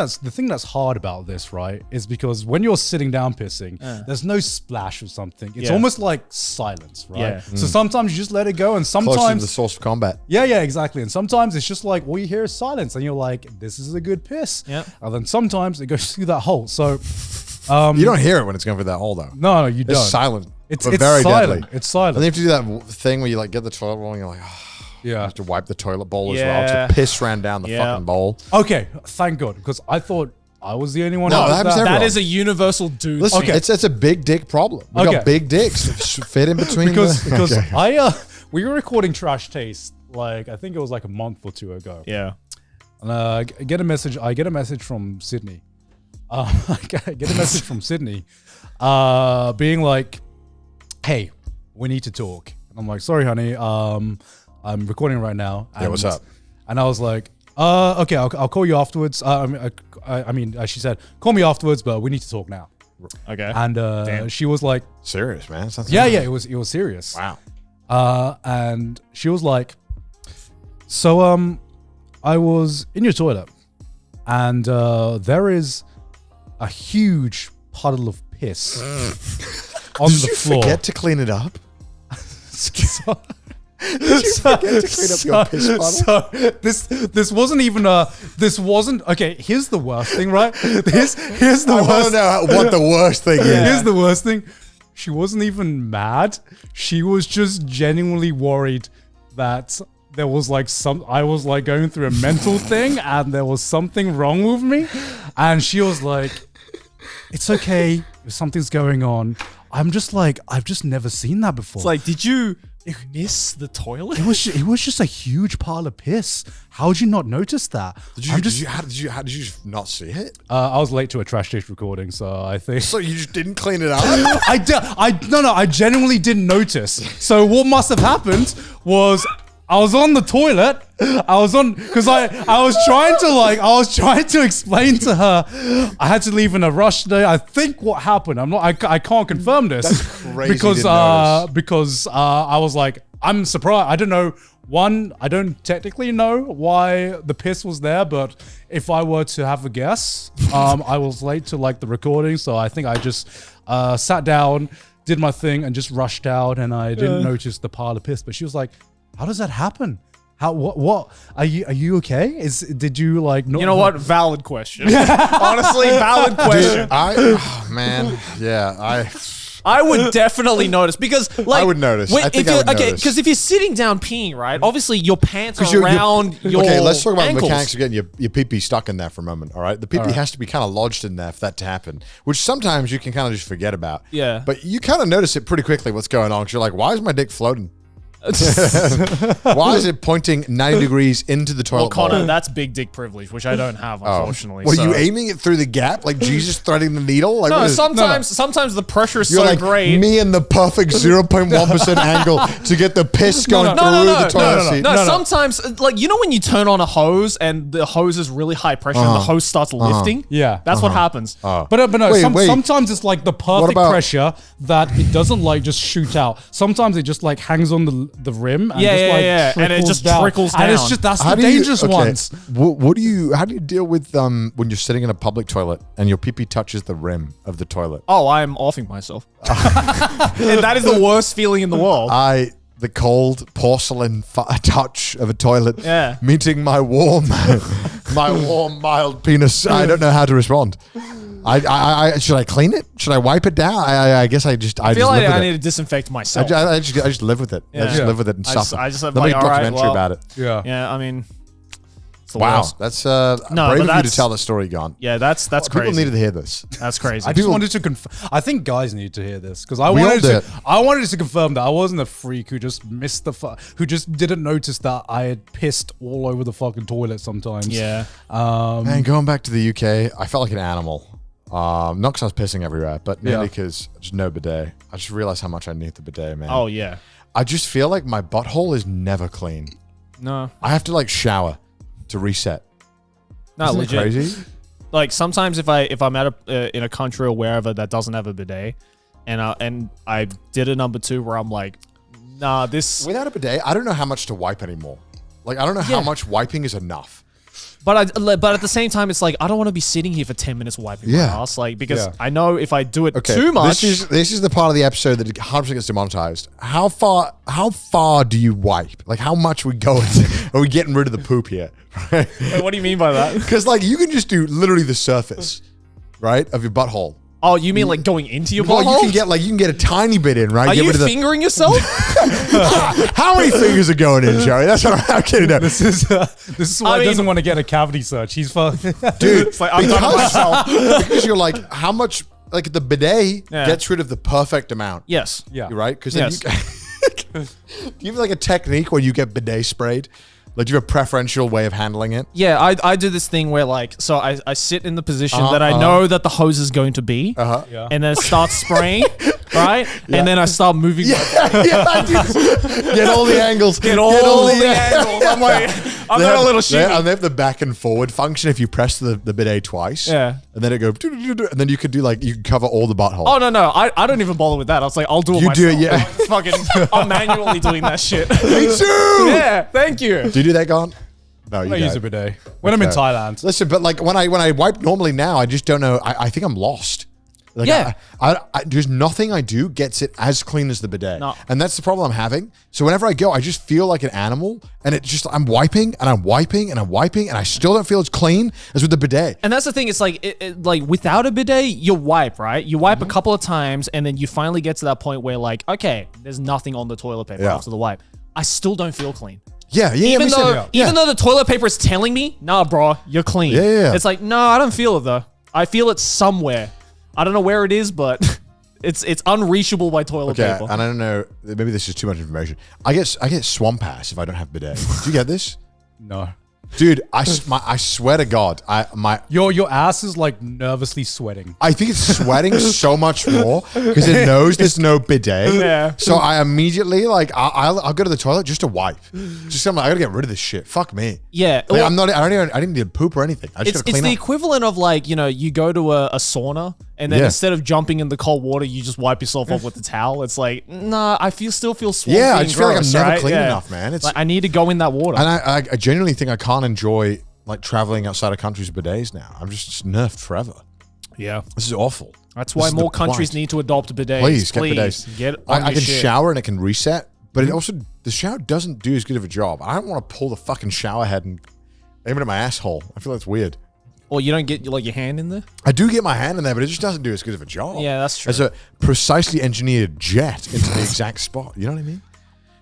that's hard about this, right, is because when you're sitting down pissing, there's no splash or something. It's almost like silence, right? Yeah. So sometimes you just let it go, and Close to the sometimes source of combat. yeah, exactly. And sometimes it's just like all you hear is silence, and you're like, this is a good piss. Yeah. And then sometimes it goes through that hole. So You don't hear it when it's going through that hole though. no, you don't. It's silent. It's very silent. deadly. It's silent. And then you have to do that thing where you like get the toilet roll and you're like, you Yeah. have to wipe the toilet bowl as well. Yeah. So the piss ran down the fucking bowl. Okay, thank God, because I thought I was the only one. No, who that did happens that. everywhere. That is a universal dude. Listen, thing. it's a big dick problem. We Okay. got big dicks that fit in between. because Okay. we were recording Trash Taste like I think it was like a month or 2 ago. Yeah. And I get a message from Sydney. I get a message from Sydney, being like, "Hey, we need to talk." And I'm like, "Sorry, honey. I'm recording right now." Yeah, what's up? And I was like, "Okay, I'll call you afterwards." She said, "Call me afterwards, but we need to talk now." Okay. And she was like, Serious, man. Sounds "Yeah, serious. it was serious." Wow. And she was like, "So I was in your toilet, and there is a huge puddle of piss on Did the you floor." forget to clean it up? So, Forget to clean up your piss bottle? so this wasn't even okay. Here's the worst thing, right? Here's the I want worst. to know what the worst thing is. Here's the worst thing. She wasn't even mad. She was just genuinely worried that there was like I was like going through a mental thing and there was something wrong with me. And she was like, "It's okay if something's going on." I'm just like, I've just never seen that before. It's like, did you miss the toilet? It was just a huge pile of piss. How did you not notice that? How did you just not see it? I was late to a Trash Taste recording, so I think. So you just didn't clean it up? I genuinely didn't notice. So what must have happened was I was on the toilet. Because I was trying to explain to her. I had to leave in a rush today. I think what happened. I can't confirm this. That's crazy. Because I was like, I'm surprised. I don't know. One, I don't technically know why the piss was there, but if I were to have a guess, I was late to like the recording, so I think I just sat down, did my thing, and just rushed out, and I didn't notice the pile of piss. But she was like, "How does that happen? What are you okay? Did you like not?" You know what? Valid question. Honestly, valid question. I would definitely notice because, like, I would notice. I think I would notice. Because if you're sitting down peeing, right? Obviously, your pants are You're- around your Okay, let's talk about ankles. the mechanics of getting your pee-pee stuck in there for a moment, all right? The pee-pee has to be kind of lodged in there for that to happen, which sometimes you can kind of just forget about. Yeah. But you kind of notice it pretty quickly what's going on because you're like, why is my dick floating? Why is it pointing 90 degrees into the toilet Well, Connor, bowl? that's big dick privilege, which I don't have, Oh. unfortunately. Were so- you aiming it through the gap like Jesus threading the needle? Like, No, what is- sometimes the pressure is You're so like great. me and the perfect 0.1% angle to get the piss going through the toilet seat. No, sometimes, like, you know when you turn on a hose and the hose is really high pressure and the hose starts lifting? Yeah. That's what happens. But no, Wait. sometimes it's like the perfect about- pressure that it doesn't like just shoot out. Sometimes it just like hangs on the rim. And Yeah, just, yeah, like, yeah. And it just trickles And it's down. just that's How the do you- dangerous okay, ones. How do you deal with when you're sitting in a public toilet and your pee-pee touches the rim of the toilet? Oh, I'm offing myself. And that is the worst feeling in the world. The cold porcelain touch of a toilet Yeah. meeting my warm, mild penis. I don't know how to respond. I should I clean it? Should I wipe it down? I guess I I feel just like live I with need it. to disinfect myself. I just live with it. I just Yeah. live with it and I just- suffer. I just have They'll make like, a all right, documentary well- about it. Yeah. Yeah, I mean, it's the Wow, worst. that's but brave of you to that's- tell that story, Garnt. Yeah, that's People crazy. needed to hear this. That's crazy. I just wanted to confirm. I think guys need to hear this because I We all wanted did. I wanted to confirm that I wasn't a freak who just missed who just didn't notice that I had pissed all over the fucking toilet sometimes. Yeah. Man, going back to the UK, I felt like an animal. Not because I was pissing everywhere, but mainly Yeah. because just no bidet. I just realized how much I need the bidet, man. Oh yeah. I just feel like my butthole is never clean. No. I have to like shower to reset. No, Isn't it legit. crazy? Like sometimes if I'm at in a country or wherever that doesn't have a bidet, and I did a number 2 where I'm like, nah, this. Without a bidet, I don't know how much to wipe anymore. Like I don't know how much wiping is enough. But at the same time, it's like I don't want to be sitting here for 10 minutes wiping my Yeah. ass, like because Yeah. I know if I do it Okay, too much. This is the part of the episode that 100% gets demonetized. How far do you wipe? Like how much we go? Are we getting rid of the poop here? Wait, what do you mean by that? Because like you can just do literally the surface, right, of your butthole. Oh, you mean like going into your Well, butthole? you can get a tiny bit in, right? Are Get you rid of fingering yourself? How many fingers are going in, Joey? That's what I'm kidding. This is why I he mean- doesn't want to get a cavity search. He's fucking Dude, It's like, I'm done with myself. because you're like, how much? Like the bidet Yeah. gets rid of the perfect amount. Yes. yeah. You're right. Because Yes. do you have like a technique where you get bidet sprayed? Like do you have a preferential way of handling it? Yeah, I do this thing where like, so I sit in the position that I know that the hose is going to be, Yeah. and then it starts spraying, right? And then I start moving. Yeah, I do. Get all the angles. Get all the angles. I'm like, I'm not a little shit. And they have the back and forward function if you press the bidet twice. Yeah. And then it goes, and then you could do like, you can cover all the butthole. Oh no, I don't even bother with that. I was like, I'll do it You myself. do it, yeah. Fucking, I'm manually doing that shit. Me too. Yeah, thank you. Do you do that, Garnt? No, you I don't. use a bidet when I'm in Okay. Thailand. Listen, but like when I wipe normally now, I just don't know. I think I'm lost. Like Yeah. I there's nothing I do gets it as clean as the bidet. No. And that's the problem I'm having. So whenever I go, I just feel like an animal and it just, I'm wiping and I'm wiping and I'm wiping and I still don't feel as clean as with the bidet. And that's the thing. It's like, like without a bidet, you wipe, right? You wipe Mm-hmm. a couple of times, and then you finally get to that point where, like, okay, there's nothing on the toilet paper Yeah. after the wipe. I still don't feel clean. Yeah, yeah, Even we though, said- even though the toilet paper is telling me, nah, bro, you're clean. Yeah. It's like, no, I don't feel it though. I feel it somewhere. I don't know where it is, but it's unreachable by toilet Okay, paper. and I don't know, maybe this is too much information. I get swamp ass if I don't have bidet. Do you get this? No. Dude, I swear to God, Your ass is like nervously sweating. I think it's sweating so much more because it knows there's no bidet. Yeah. So I immediately like I'll go to the toilet just to wipe. Just I'm like, I gotta get rid of this shit. Fuck me. Yeah. Like, Well, I didn't need to poop or anything. I just it's gotta clean the up. equivalent of like, you know, you go to a sauna and then Yeah. instead of jumping in the cold water, you just wipe yourself off with the towel. It's like, nah, I still feel swampy. Yeah, I and just feel like I'm gross, never right? clean Yeah. enough, man. It's Like, I need to go in that water. and I genuinely think I can't enjoy like traveling outside of countries with bidets now. I'm just nerfed forever. yeah. This is awful. That's This why is the more countries plight. need to adopt bidets. Please get bidets. Get on I your can shit. shower and it can reset, but it also the shower doesn't do as good of a job. I don't want to pull the fucking shower head and aim it at my asshole. I feel that's weird. Or you don't get like your hand in there. I do get my hand in there, but it just doesn't do as good of a job. Yeah, that's true. As a precisely engineered jet into the exact spot. You know what I mean?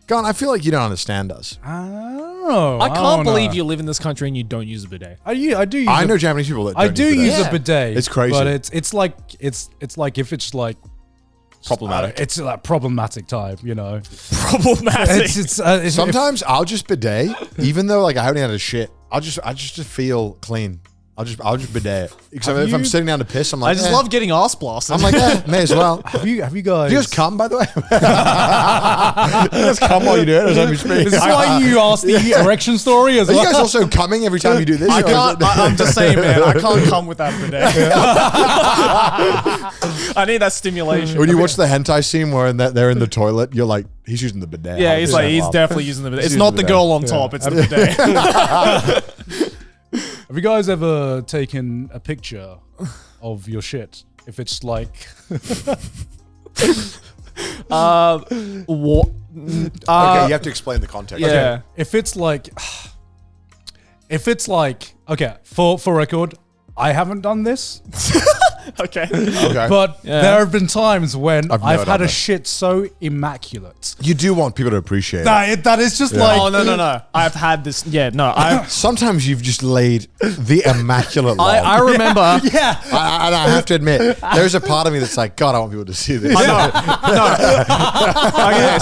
Garnt, I feel like you don't understand us. I don't know. I can't don't believe know. you live in this country and you don't use a bidet. I do. Use I a- know Japanese people that I don't do use use bidets. Yeah. a bidet. It's crazy. but it's like if it's like Problematic. it's like problematic type, you know. Problematic. It's Sometimes I'll just bidet, even though like I haven't had a shit. I just feel clean. I'll just bidet. Except if I'm sitting down to piss, I'm like, I just love getting ass blasted. I'm like, may as well. Have you guys? Do you just come, by the way? You just come while you do it. Or something speak. Is this why you asked the erection story as Are well? you guys also coming every time you do this? I Or is can't. it- I'm just saying, man. I can't come with that bidet. I need that stimulation. When you watch the hentai scene where they're in the toilet, you're like, he's using the bidet. Yeah, he's definitely using the bidet. It's not the girl on top. It's the bidet. Have you guys ever taken a picture of your shit? If it's like, What? Okay, you have to explain the context. Yeah. if it's like, okay, for record, I haven't done this, Okay. Okay. but Yeah. there have been times when I've never I've had done a that. shit so immaculate. You do want people to appreciate it. That is just like, Oh no! I've had this. Yeah, no. I Sometimes you've just laid the immaculate log. I remember. yeah. And I have to admit, there's a part of me that's like, God, I want people to see this. Okay,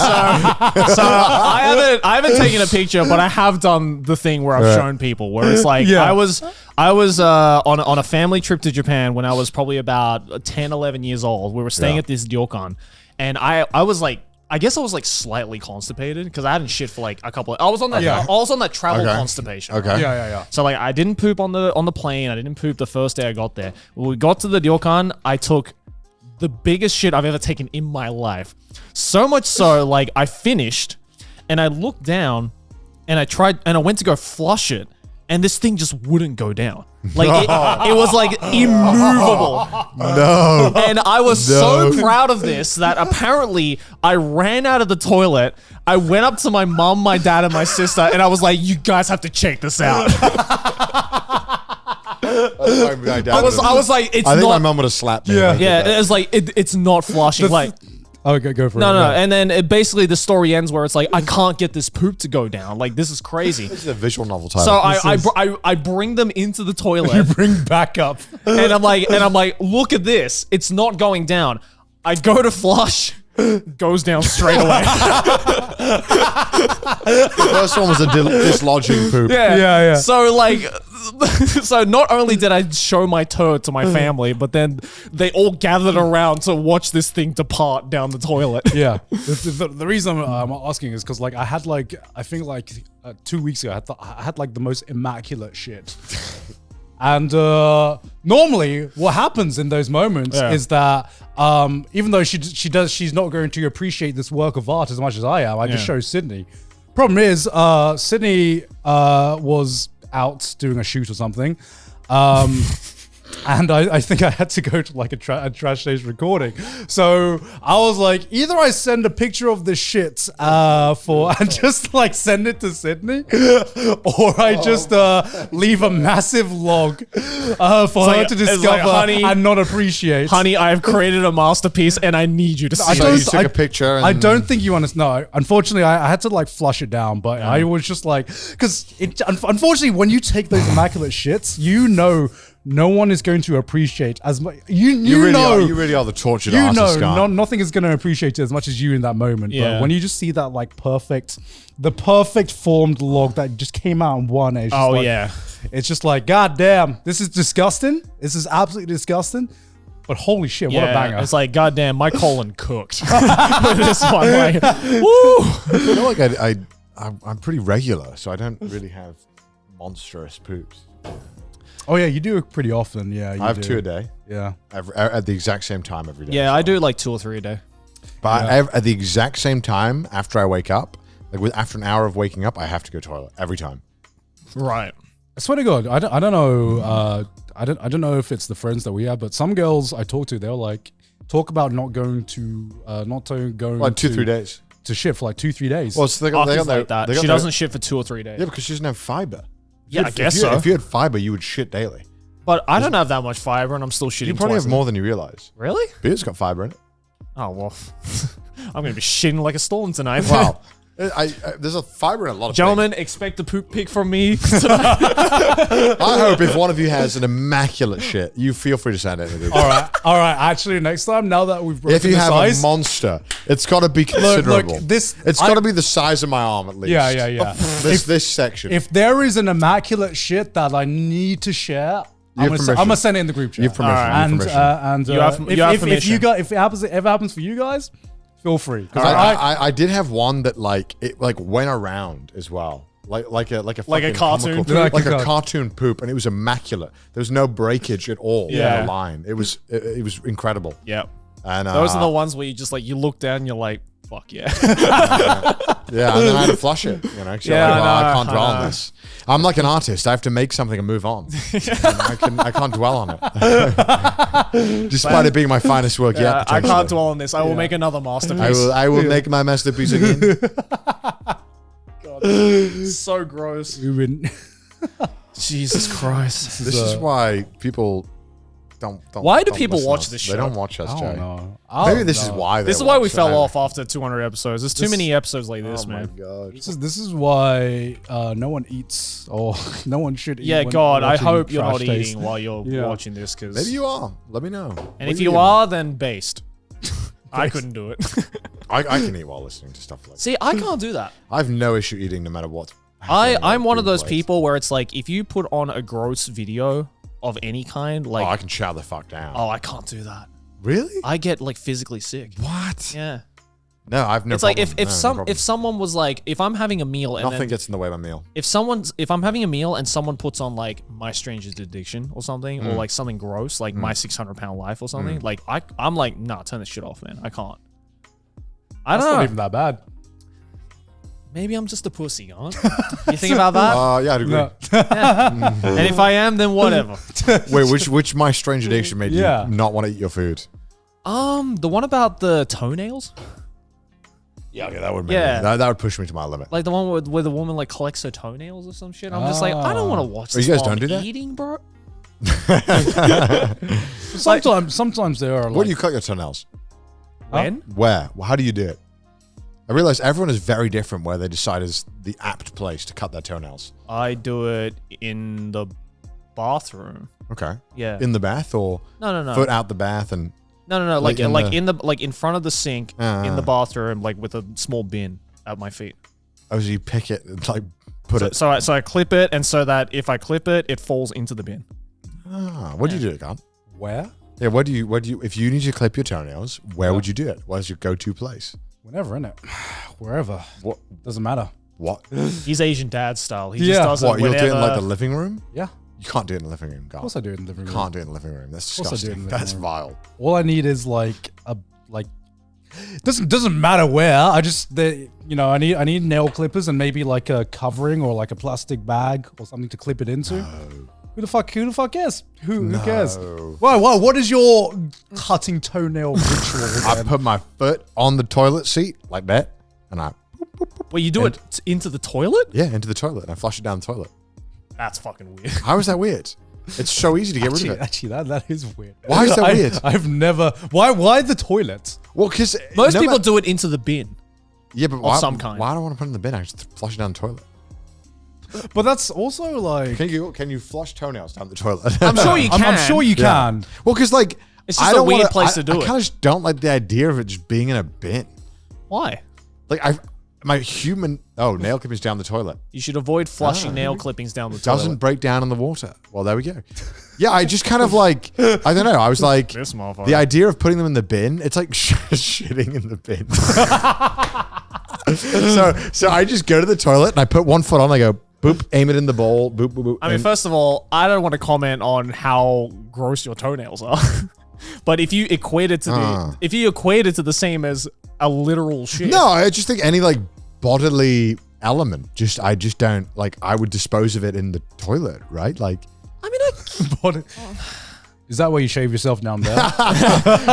so I haven't taken a picture, but I have done the thing where I've Right. shown people where it's like Yeah. I was on a family trip to Japan when I was probably about 10, 11 years old. We were staying Yeah. at this ryokan, and I was like, I guess I was like slightly constipated because I hadn't shit for like a couple. I was on that. Yeah. I was on that travel Okay. constipation. Okay. Yeah. So like I didn't poop on the plane. I didn't poop the first day I got there. When we got to the ryokan, I took the biggest shit I've ever taken in my life. So much so, like I finished and I looked down and I went to go flush it. And this thing just wouldn't go down. Like it was like immovable. No. And I was so proud of this that apparently I ran out of the toilet. I went up to my mom, my dad, and my sister, and I was like, "You guys have to check this out." I was like, "It's I think not." my mum would have slapped me. Yeah. if I did Yeah, that. it's like it's not flushing. Like Okay, go for it. no, Yeah. and then basically the story ends where it's like I can't get this poop to go down. Like this is crazy. This is a visual novel title. So I bring them into the toilet. Bring back up. and I'm like, look at this. It's not going down. I go to flush, goes down straight away. the first one was a dislodging poop. Yeah. So like, so not only did I show my turd to my family, but then they all gathered around to watch this thing depart down the toilet. Yeah. The reason I'm asking is because like I had like, I think like 2 weeks ago, I had like the most immaculate shit. And normally what happens in those moments is that even though she's not going to appreciate this work of art as much as I am, I just show Sydney. Problem is, Sydney was out doing a shoot or something. And I think I had to go to like a trash station recording. So I was like, either I send a picture of this shit and just like send it to Sydney, or I just leave a massive log for her like- to it's like, discover honey- and not appreciate. Honey, I have created a masterpiece and I need you to see So it. you took a picture. And I don't think you understand. No, unfortunately, I had to like flush it down, but I was just like, because unfortunately, when you take those immaculate shits, you know, no one is going to appreciate as much. You really are the tortured artist. Nothing is going to appreciate it as much as you in that moment. Yeah. But when you just see that like the perfect formed log that just came out in one, it's just Oh like, yeah. it's just like, God damn, this is disgusting. This is absolutely disgusting. But holy shit, what a banger! It's like, goddamn, my colon cooked with this one. Like, woo. I feel like I'm pretty regular, so I don't really have monstrous poops. Oh yeah, you do it pretty often. Yeah, you I have do. 2 a day, Yeah. at the exact same time every day. Yeah, I do like 2 or 3 a day. But at the exact same time after I wake up, after an hour of waking up, I have to go to the toilet every time. Right. I swear to God, I don't know. I don't know if it's the friends that we have, but some girls I talk to, they're like talk about not going to Like 2-3 days. to shit for like 2-3 days. Well, so Aki's like that. She doesn't shit for 2 or 3 days. Yeah, because she doesn't have fiber. Yeah, I guess so. If you had fiber, you would shit daily. But I don't have that much fiber and I'm still shitting You probably twice have a- more than you realize. Really? Beer's got fiber in it. Oh, well. I'm going to be shitting like a storm tonight. Wow. There's a fiber in a lot of Gentlemen, expect a poop pic from me. things. I hope if one of you has an immaculate shit, you feel free to send it. all right. Actually, next time, now that we've broken If you the have size, a monster, it's got to be considerable. It's got to be the size of my arm at least. Yeah. This section. If there is an immaculate shit that I need to share, I'm gonna send it in the group chat. You have permission. Alright. You have permission. You have permission. If it ever happens for you guys, feel free. Because I did have one that it went around as well. Like a fucking cartoon comical- poop. like a cartoon poop, and it was immaculate. There was no breakage at all Yeah. in the line. It was incredible. Yep. And Those are the ones where you just you look down and you're like, fuck yeah. yeah, and then I had to flush it. You know, 'cause you're Yeah, like, well, I I know, can't dwell I on know. this. I'm like an artist. I have to make something and move on. And I can't dwell on it, despite it being my finest work yet. I can't potentially. dwell on this. I will make another masterpiece. I will make my masterpiece again. So gross. we've been Jesus Christ. This is why people don't. Why do don't people listen to watch us. this They show? don't watch us, I Jay. don't know. Maybe this is why. This is why we fell off after 200 episodes. There's too many episodes like this, Oh my man. god. This is why no one eats or no one should eat. Yeah, when God, I watching hope you're Trash not Taste. eating while you're Yeah. watching this, because Maybe you are. Let me know. and if you are, then based. I couldn't do it. I can eat while listening to stuff like. See, I can't do that. I have no issue eating no matter what. happening I'm on one of Google those Plays. people where it's like if you put on a gross video of any kind, Oh, like I can chow the fuck down. I can't do that. Really? I get physically sick. What? Yeah. No, I've no. It's like problem. if No problem. someone was like, if I'm having a meal and nothing then gets in the way of a meal. if I'm having a meal and someone puts on My Strangest Addiction or something, Mm. or something gross, like My 600-Pound Life or something, I'm like, nah, turn this shit off, man. I can't. I That's don't not know. even that bad. Maybe I'm just a pussy, Garnt. You think about that? Yeah, I'd agree. No. And if I am, then whatever. Wait, which My Strange Addiction made Yeah. you not want to eat your food? The one about the toenails, Yeah, okay, that would. Yeah. That would push me to my limit. like the one where the woman collects her toenails or some shit. I'm just like, I don't want to watch Oh, this. you guys while don't do I'm that? Eating, bro. Sometimes there are. Where do you cut your toenails? When? Where? How do you do it? I realize everyone is very different where they decide is the apt place to cut their toenails. I do it in the bathroom. Okay. Yeah. In the bath or No. foot out the bath and No. Like In front of the sink in the bathroom, with a small bin at my feet. oh, so you pick it and put it. So I clip it, and so that if I clip it, it falls into the bin. What do you do, Garnt? Where? Yeah, what do you if you need to clip your toenails, where would you do it? Where's your go-to place? Whenever, innit? Wherever. What? Doesn't matter. What? He's Asian dad style. He Yeah. just does What? it You'll do it in whenever- the living room? Yeah. You can't do it in the living room, Garnt. Of course I do it in the living room. Can't do it in the living room. That's course I do it in disgusting. the living That's room. vile. All I need is doesn't matter where. I just I need nail clippers and maybe a covering or a plastic bag or something to clip it into. Who the fuck cares? Who cares? Why? What is your cutting toenail ritual? I then? put my foot on the toilet seat like that, and I Well, you do it into the toilet? into the toilet, and I flush it down the toilet. That's fucking weird. How is that weird? It's so easy to get rid of it. Actually, that is weird. Why is that weird? I've never. Why the toilet? Well, because Most people do it into the bin. Yeah, but why, some kind. why do I want to put it in the bin? I just flush it down the toilet. But that's also Can you flush toenails down the toilet? I'm sure you can. I'm sure you Yeah. can. Well, because It's just a weird place to do I it. kind of just don't like the idea of it just being in a bin. Why? Nail clippings down the toilet You should avoid flushing nail clippings down the toilet. doesn't break down in the water. Well, there we go. Yeah, I just kind of I don't know. I was like, This motherfucker. the idea of putting them in the bin, it's like shitting in the bin. so I just go to the toilet and I put one foot on. I go boop, aim it in the bowl. Boop, boop, boop. I mean, first of all, I don't want to comment on how gross your toenails are. But if you equate it to the same as a literal shit. no, I just think any bodily element. I just don't I would dispose of it in the toilet, right? Is that where you shave yourself down there?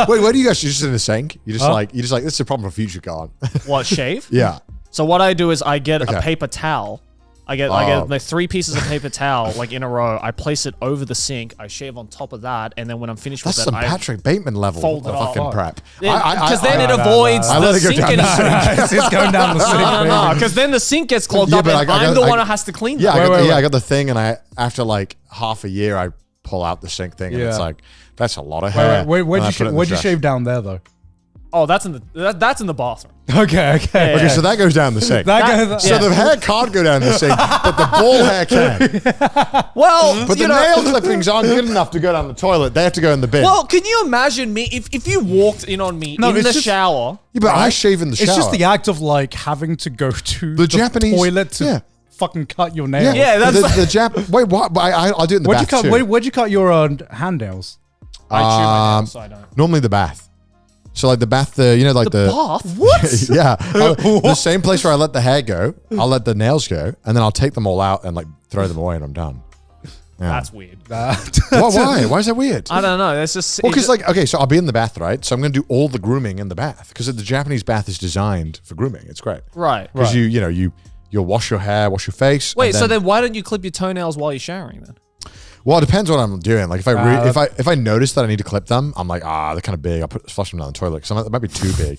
Wait, where do you guys? You're just in the sink. You're just this is a problem for future, Garnt. What, shave? Yeah. So what I do is I get Okay. a paper towel. I get like 3 pieces of paper towel in a row. I place it over the sink. I shave on top of that, and then when I'm finished That's with some it, Patrick Bateman level fold of it fucking up. prep. because then it I- avoids I let the it go sink down getting that. It's going down the sink. No, baby. because then the sink gets clogged Yeah, up, but and I I'm got- the one who has to clean Yeah, that. I got the thing, and after half a year, I pull out the sink thing, and it's Yeah. that's a lot of hair. Where'd and I put it in the you trash. shave down there though? Oh, that's in the bathroom. Okay. Yeah. Okay, so that goes down the sink. So the hair can't go down the sink, but the ball hair can. Well, But the nail clippings aren't good enough to go down the toilet. They have to go in the bin. Well, can you imagine me if you walked in on me in it's the just- shower? yeah, but I shave in the shower. It's just the act of like having to go to the Japanese- toilet to yeah. fucking cut your nails. Yeah, that's Wait, what? I'll do it in the Where'd you bath cut? too. Where'd you cut your hand nails? I chew my nails, so I don't. Normally the bath. So like the bath, the Bath? What? yeah, the same place where I let the hair go, I'll let the nails go, and then I'll take them all out and like throw them away, and I'm done. Yeah. That's weird. Why? Why is that weird? I don't know. That's just Well, because like, okay, so I'll be in the bath, right? So I'm going to do all the grooming in the bath because the Japanese bath is designed for grooming. It's great right. because you'll wash your hair, wash your face. Wait, and so then why don't you clip your toenails while you're showering then? Well, it depends what I'm doing. Like if I notice that I need to clip them, I'm like, they're kind of big. I'll flush them down the toilet because it might be too big.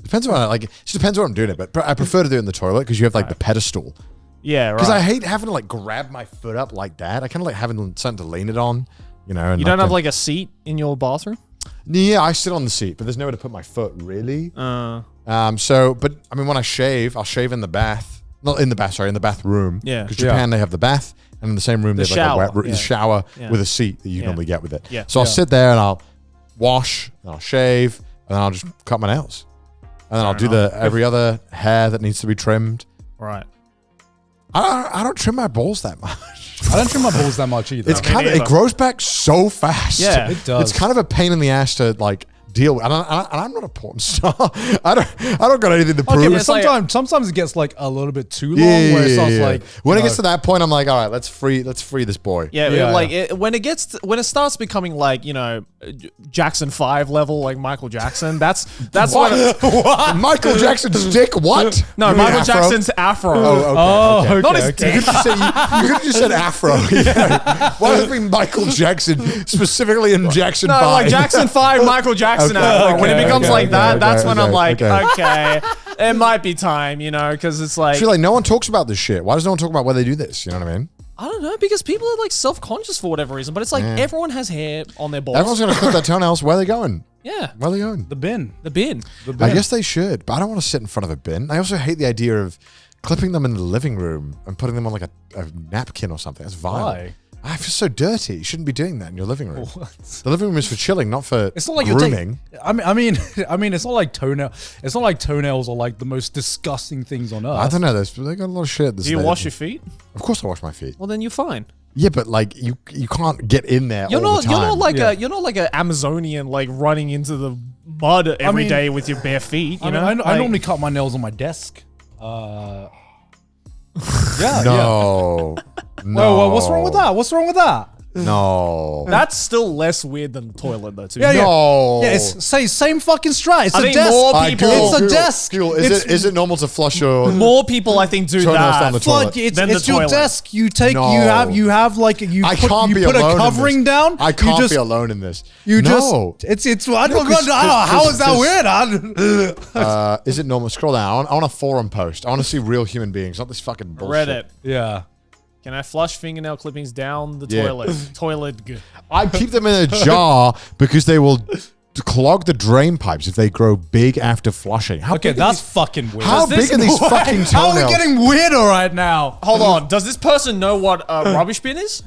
Depends on it just depends what I'm doing it, but I prefer to do it in the toilet because you have like the pedestal. Yeah, right. Because I hate having to like grab my foot up like that. I kind of like having something to lean it on, And you don't have like a seat in your bathroom? Yeah, I sit on the seat, but there's nowhere to put my foot really. But I mean, when I shave, I'll shave in the bath. Not in the bath, sorry, in the bathroom. Yeah. Because Japan, they have the bath, and in the same room, they have shower, like the shower with a seat that you Yeah. normally get with it. Yeah. So I'll sit there and I'll wash, and I'll shave, and then I'll just cut my nails. And then I'll do every other hair that needs to be trimmed. Right. I don't trim my balls that much. I don't trim my balls that much either. It's kind of, it grows back so fast. Yeah. It does. It's kind of a pain in the ass to like deal with. And I'm not a porn star. I don't got anything to prove. Okay, but It's like- sometimes it gets like a little bit too long. Where it starts like when it gets to that point, I'm like, all right, let's free this boy. Yeah, Yeah, like when it starts becoming like Jackson 5 level, like Michael Jackson. That's What? what. Michael Jackson's dick? What? No, You mean Michael afro? Jackson's afro. Oh, okay. Not his okay. dick. You could have just said afro. Yeah. Why does it be Michael Jackson specifically in Jackson No, 5? like Jackson 5, Michael Jackson Okay, afro. When it okay, becomes okay, like that, okay, that's when I'm like, okay. okay, it might be time, because it's like, I feel like no one talks about this shit. Why does no one talk about why they do this? You know what I mean? I don't know, because people are like self-conscious for whatever reason, but it's like everyone has hair on their balls. Everyone's going to clip their toenails. Where are they going? Yeah, Where are they going? the bin. the bin. I guess they should, but I don't want to sit in front of a bin. I also hate the idea of clipping them in the living room and putting them on like a napkin or something. That's vile. Why? I feel so dirty. You shouldn't be doing that in your living room. The living room is for chilling, not for It's not like grooming. I mean, it's not like toenail. It's not like toenails are like the most disgusting things on earth. I don't know. They got a lot of shit. Do you wash your feet? Of course, I wash my feet. Well, then you're fine. Yeah, but like you can't get in there. You're all not. the time. You're not like an Amazonian like running into the mud every day with your bare feet. You know. I Like- normally cut my nails on my desk. Yeah. No. No. Whoa, what's wrong with that? What's wrong with that? No. That's still less weird than the toilet, though. Too. Yeah, yeah. No. Yeah, it's same fucking strat. It's I a think desk. more Alright, people- Google, It's a Google, desk. Google. It's- Is it normal to flush your More people, I think, do Toenails that. down the toilet. It's Then it's the your toilet. desk. You take No. you have like you I put, can't you be put a alone in covering this. down. I can't you just, be alone in this. You no. just it's I don't No, 'cause- know how is that 'cause- weird? Is it normal? Scroll down. I want a forum post. I want to see real human beings, not this fucking bullshit. Reddit. Yeah. Can I flush fingernail clippings down the Yeah. toilet? Toilet. I keep them in a jar because they will clog the drain pipes if they grow big after flushing. How Okay, big are that's these- fucking weird. How Does this- big are these fucking toenails? How are we getting weirder right now? Hold on. Does this person know what a rubbish bin is?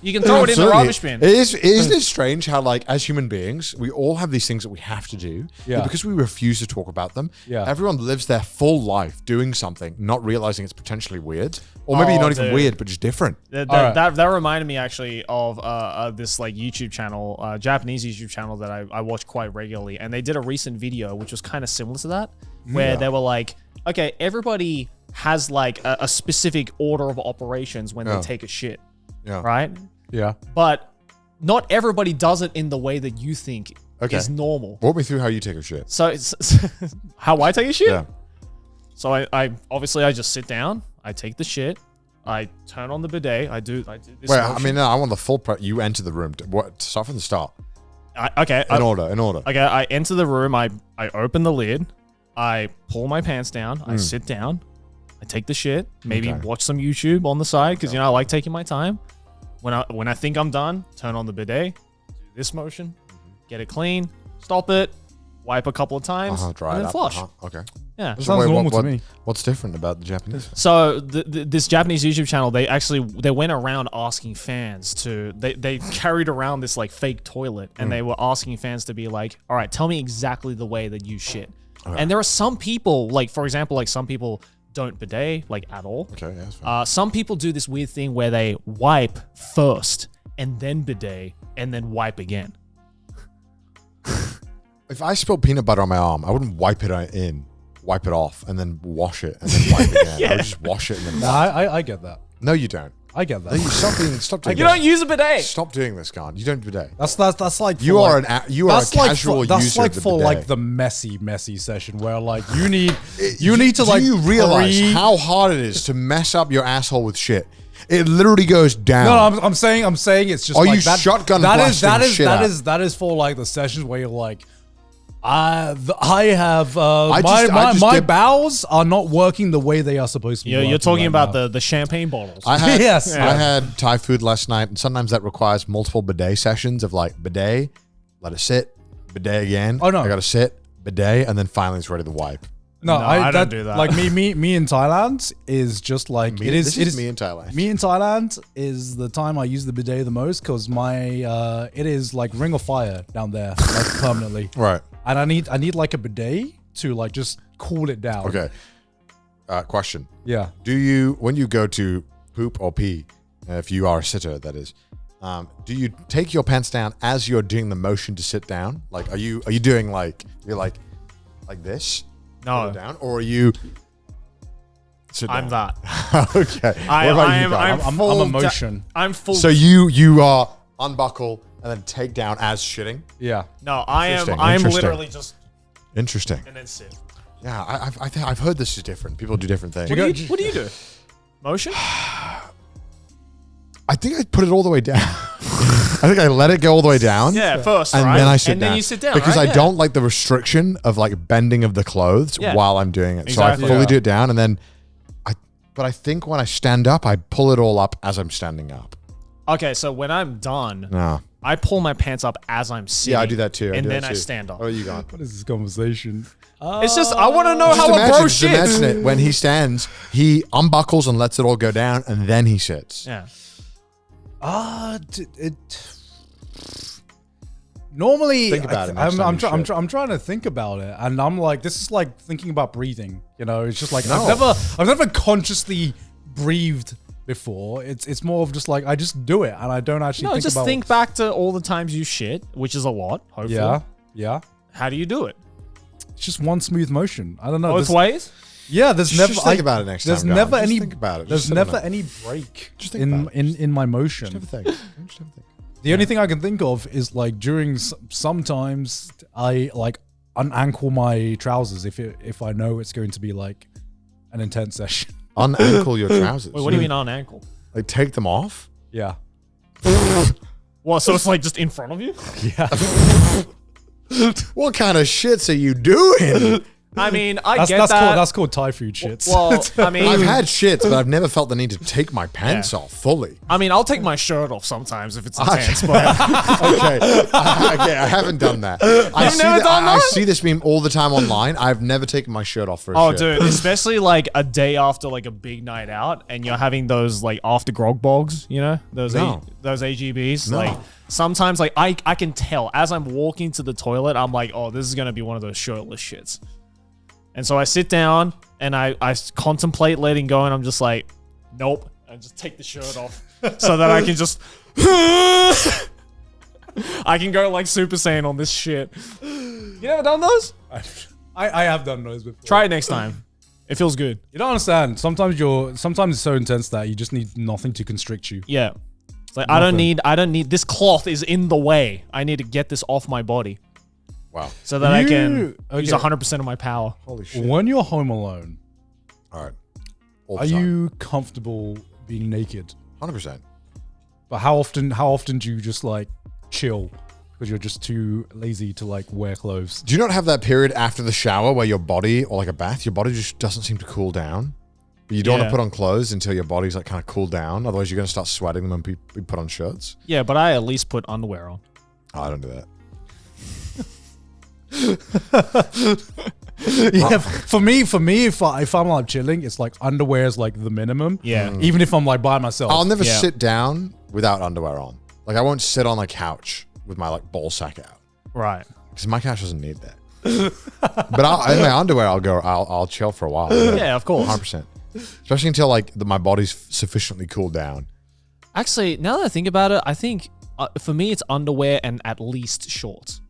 You can throw it in the Absolutely. rubbish bin. Isn't it strange how, like, as human beings, we all have these things that we have to do, Yeah. but because we refuse to talk about them, Yeah. everyone lives their full life doing something, not realizing it's potentially weird, or maybe Oh, not even dude. weird, but just different. That reminded me actually of this like YouTube channel, Japanese YouTube channel that I watch quite regularly, and they did a recent video which was kind of similar to that, where they were like, okay, everybody has like a specific order of operations when they take a shit, Yeah. right? Yeah. But not everybody does it in the way that you think Okay. is normal. Walk me through how you take a shit. So it's how I take a shit. Yeah. So I obviously I just sit down, I take the shit, I turn on the bidet, I do this. Wait, I motion. mean, no, I want the full You enter the room. Start from the start. In order. Okay, I enter the room, I open the lid, I pull my pants down, I sit down, I take the shit, maybe Okay. watch some YouTube on the side because I like taking my time. When I think I'm done, turn on the bidet, do this motion, get it clean, stop it, wipe a couple of times, Dry and it then up. flush. Okay. Yeah. Sounds normal to me. What's different about the Japanese? So this Japanese YouTube channel, they went around asking fans to they carried around this like fake toilet, and they were asking fans to be like, all right, tell me exactly the way that you shit. Okay. And there are some people, like for example, like some people don't bidet like at all. Okay, yeah, that's fine. Some people do this weird thing where they wipe first and then bidet and then wipe again. If I spilled peanut butter on my arm, I wouldn't wipe it off, and then wash it, and then wipe it again. Yeah. I would just wash it and then Nah, I get that. No, you don't. I get that. No, stop doing You this. don't use a bidet. Stop doing this, Garnt. You don't bidet. That's like for You are like, a that's like casual for, that's user like of the for bidet. like the messy session where like you need to like. Do you realize pre- how hard it is to mess up your asshole with shit? It literally goes down. No, I'm saying it's just. Are like you that, shotgun that is blasting shit out? that is for like the sessions where you're like, I have I my dip- bowels are not working the way they are supposed to be. You're working talking right about now. the champagne bottles. I had, Yes. I had Thai food last night, and sometimes that requires multiple bidet sessions of like bidet, let it sit, bidet again. Oh, no. I got to sit, bidet, and then finally it's ready to wipe. No, I don't do that. Like me in Thailand is just like This is me in Thailand. Me in Thailand is the time I use the bidet the most because my it is like ring of fire down there like permanently. Right. And I need like a bidet to like just cool it down. Okay. Question. Yeah. Do you, when you go to poop or pee, if you are a sitter, that is, do you take your pants down as you're doing the motion to sit down? Like, are you doing like, you're like this? No. Put it down, or are you sit down? I'm that. Okay. I What about you, am. Garnt? I'm full emotion. I'm full. So you are unbuckle and then take down as shitting. Yeah. No, I am. Interesting, I'm interesting. literally just Interesting. and then sit. Yeah, I've heard this is different. People do different things. What do you do? Motion? I think I put it all the way down. I think I let it go all the way down. Yeah, first, And right? then I sit down. And then you sit down, because right? I don't like the restriction of like bending of the clothes Yeah. while I'm doing it. Exactly. So I fully Yeah. do it down, and then but I think when I stand up, I pull it all up as I'm standing up. Okay, so when I'm done, No. I pull my pants up as I'm sitting. Yeah, I do that too. And do then that I too. stand up. Oh, you gone? What is this conversation? It's just, I want to know Just how a imagine, bro just imagine shits. it. When he stands, he unbuckles and lets it all go down, and then he sits. Yeah. Normally, Think about it next I'm time you trying. shit. I'm trying to think about it, and I'm like, this is like thinking about breathing. You know, it's just like No. I've never consciously breathed before. It's more of just like I just do it, and I don't actually. No, think just about, think back to all the times you shit, which is a lot, hopefully. Yeah. How do you do it? It's just one smooth motion. I don't know. Both there's- ways? Yeah, there's never. Just think about it next There's time, Garnt. never Just any. think about it. There's Just sit never on it. any break Just think about it. in my motion. Just have a think. Just have a think. The only thing I can think of is like during sometimes I like unankle my trousers if I know it's going to be like an intense session. Unankle your trousers. Wait, what do you mean on ankle? Like take them off? Yeah. What, so it's like just in front of you? What kind of shits are you doing? I mean, I That's get that's that. called that's called Thai food shits. Well, I mean, I've had shits, but I've never felt the need to take my pants off fully. I'll take my shirt off sometimes if it's intense, but Okay. Okay, I haven't done that. You've never done I that? see this meme all the time online. I've never taken my shirt off for a oh, shit. dude, especially like a day after like a big night out, and you're having those like after grog bogs, you know, those No. those AGBs. No. Like sometimes, like I can tell as I'm walking to the toilet, I'm like, oh, this is gonna be one of those shirtless shits. And so I sit down and I contemplate letting go, and I'm just like, nope. I just take the shirt off so that I can just I can go like Super Saiyan on this shit. You never done those? I have done those before. Try it next time. It feels good. You don't understand. Sometimes it's so intense that you just need nothing to constrict you. Yeah. It's like I don't need this cloth is in the way. I need to get this off my body Wow. so that I can use okay. 100% of my power. Holy shit. When you're home alone, All right. All the are time. you comfortable being naked? 100%. But how often do you just like chill because you're just too lazy to like wear clothes? Do you not have that period after the shower where your body, or like a bath, your body just doesn't seem to cool down? But you don't want Yeah. to put on clothes until your body's like kind of cooled down. Otherwise, you're going to start sweating them when we put on shirts. Yeah, but I at least put underwear on. Oh, I don't do that. Yeah, for me, if I'm like chilling, it's like underwear is like the minimum. Yeah. Even if I'm like by myself. I'll never Yeah. sit down without underwear on. Like I won't sit on a couch with my like ball sack out Right. because my couch doesn't need that. But in my underwear, I'll chill for a while. Yeah, of course. 100%. Especially until like my body's sufficiently cooled down. Actually, now that I think about it, I think for me it's underwear and at least shorts.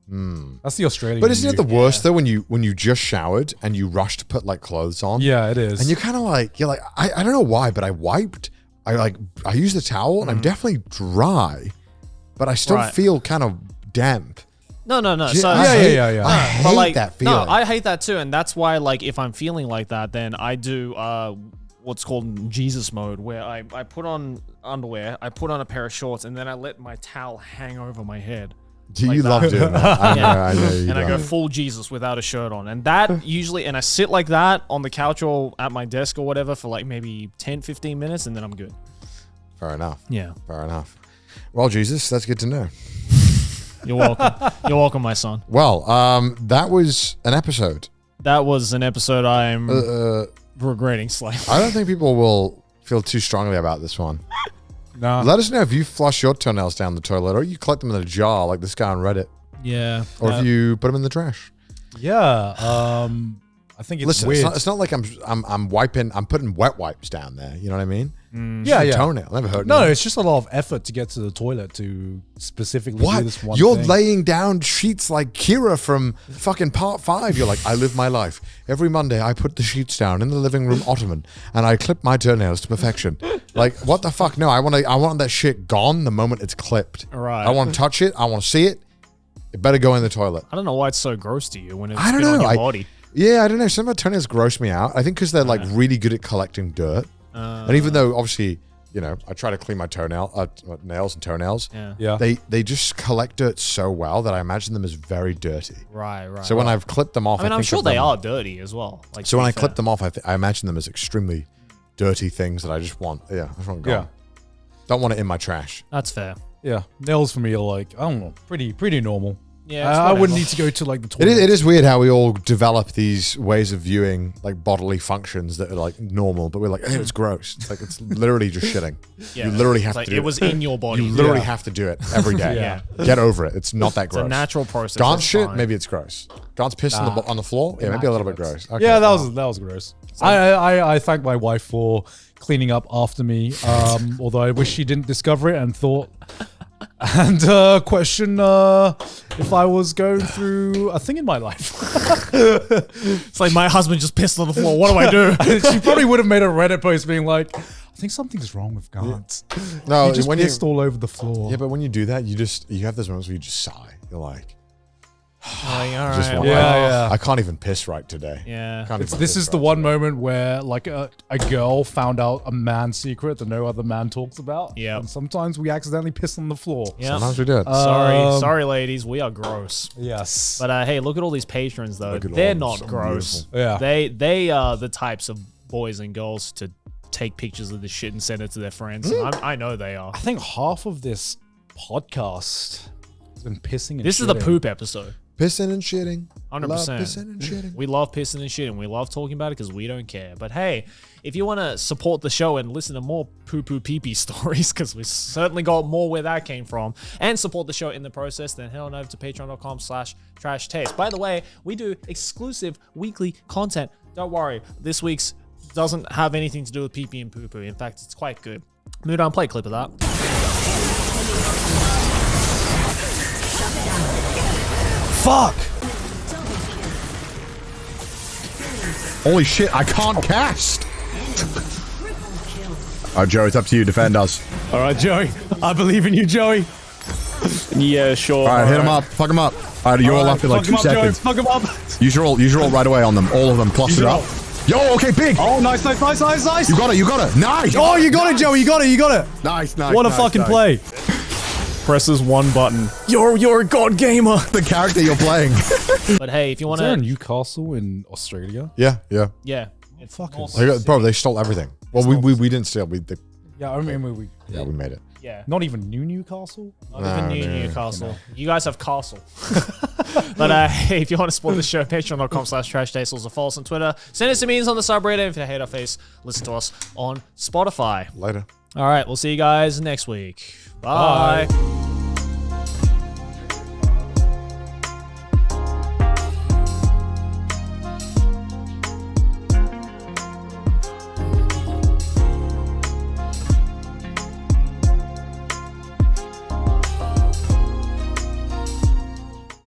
That's the Australian. But isn't it view. the worst though when you just showered and you rush to put like clothes on? Yeah, it is. And you're kind of like, I don't know why, but I wiped. I used the towel and I'm definitely dry, but I still Right. feel kind of damp. No. So I hate but like, that feeling. No, I hate that too, and that's why like if I'm feeling like that, then I do what's called Jesus mode, where I put on underwear, I put on a pair of shorts, and then I let my towel hang over my head. Do like you that. love doing that? I Yeah. know you And I go do. full Jesus without a shirt on. And that usually, and I sit like that on the couch or at my desk or whatever for like maybe 10, 15 minutes, and then I'm good. Fair enough. Yeah. Fair enough. Well, Jesus, that's good to know. You're welcome. You're welcome, my son. Well, that was an episode. That was an episode I'm regretting slightly. I don't think people will feel too strongly about this one. Nah. Let us know if you flush your toenails down the toilet or you collect them in a jar like this guy on Reddit, Yeah. or if you put them in the trash. Yeah. I think it's Listen, weird. it's not like I'm putting wet wipes down there. You know what I mean? Yeah, Just a yeah. toenail. Never heard. No, it's just a lot of effort to get to the toilet to specifically do What? this one You're thing. laying down sheets like Kira from fucking part 5. You're like, I live my life. Every Monday I put the sheets down in the living room ottoman and I clip my toenails to perfection. Like, what the fuck? No, I want that shit gone the moment it's clipped. Right. I want to touch it. I want to see it. It better go in the toilet. I don't know why it's so gross to you when it's I don't been on know. your body. Yeah, I don't know. Some of my toenails gross me out. I think because they're like really good at collecting dirt. And even though obviously, you know, I try to clean my nails and toenails. Yeah. Yeah. They just collect dirt so well that I imagine them as very dirty. Right. So when I've clipped them off, I mean, I'm think sure of they them- are dirty as well. Like, So to when be I fair. clip them off, I imagine them as extremely dirty things that I just want. Yeah, I just want gone. Yeah. Don't want it in my trash. That's fair. Yeah. Nails for me are like, I don't know, pretty normal. Yeah. it's I wouldn't whatever. need to go to like the It toilet. is weird how we all develop these ways of viewing like bodily functions that are like normal, but we're like, hey, it's gross. It's like it's literally just shitting. Yeah. You literally It's have like to do it was in your body. You literally Yeah. have to do it every day. Yeah. Get over it. It's not that It's gross. a natural process. Gaunt That's shit, fine. maybe it's gross. Gaunt's piss on the floor, yeah, maybe a little bit gross. Okay. Yeah, that was gross. I thank my wife for cleaning up after me. Although I wish she didn't discover it and thought and question if I was going through a thing in my life. It's like my husband just pissed on the floor. What do I do? She probably would have made a Reddit post being like, I think something's wrong with Garnt. No, He just when pissed all over the floor. yeah, but when you do that, you have those moments where you just sigh. You're like, Like, all just right, want- Yeah, well, yeah. I can't even piss right today. Yeah. Can't even This piss is the right one today. moment where like a girl found out a man's secret that no other man talks about. Yep. And sometimes we accidentally piss on the floor. Yeah. Sometimes we do it. Sorry, ladies. We are gross. Yes. But hey, look at all these patrons though. Look at They're all not them, so gross. beautiful. Yeah. They are the types of boys and girls to take pictures of this shit and send it to their friends. I know they are. I think half of this podcast has been pissing and This is the shitting. poop episode. Pissing and shitting. 100%. Love pissing and shitting. We love pissing and shitting. We love talking about it because we don't care. But hey, if you want to support the show and listen to more poo-poo pee-pee stories, because we certainly got more where that came from, and support the show in the process, then head on over to patreon.com/trash taste. By the way, we do exclusive weekly content. Don't worry, this week's doesn't have anything to do with pee-pee and poo-poo. In fact, it's quite good. Mudan, play a clip of that. Fuck! Holy shit, I can't cast! Alright, Joe, it's up to you. Defend us. All right, Joey. I believe in you, Joey. Yeah, sure. Alright, hit him up. Fuck him up. Alright, you're all up in like 2 seconds. Fuck him up. Use your ult right away on them. All of them. Cluster your up. Yo, okay, big. Oh, nice. You got it. Nice. Oh, you got it, Joey. You got it. Nice. What a fucking play. Presses one button. You're a god gamer. The character you're playing. But hey, if you want Is there a to, Newcastle in Australia? Yeah. yeah, it's Fuck North it. Bro, they stole everything. Well, we didn't steal. Yeah, I mean, we We made it. Yeah. Not even New Newcastle? Not even Newcastle. You guys have Castle. But hey, if you want to support the show, patreon.com/trashdacels, or follow us on Twitter. Send us some memes on the subreddit. If you hate our face, listen to us on Spotify. Later. All right, we'll see you guys next week. Bye.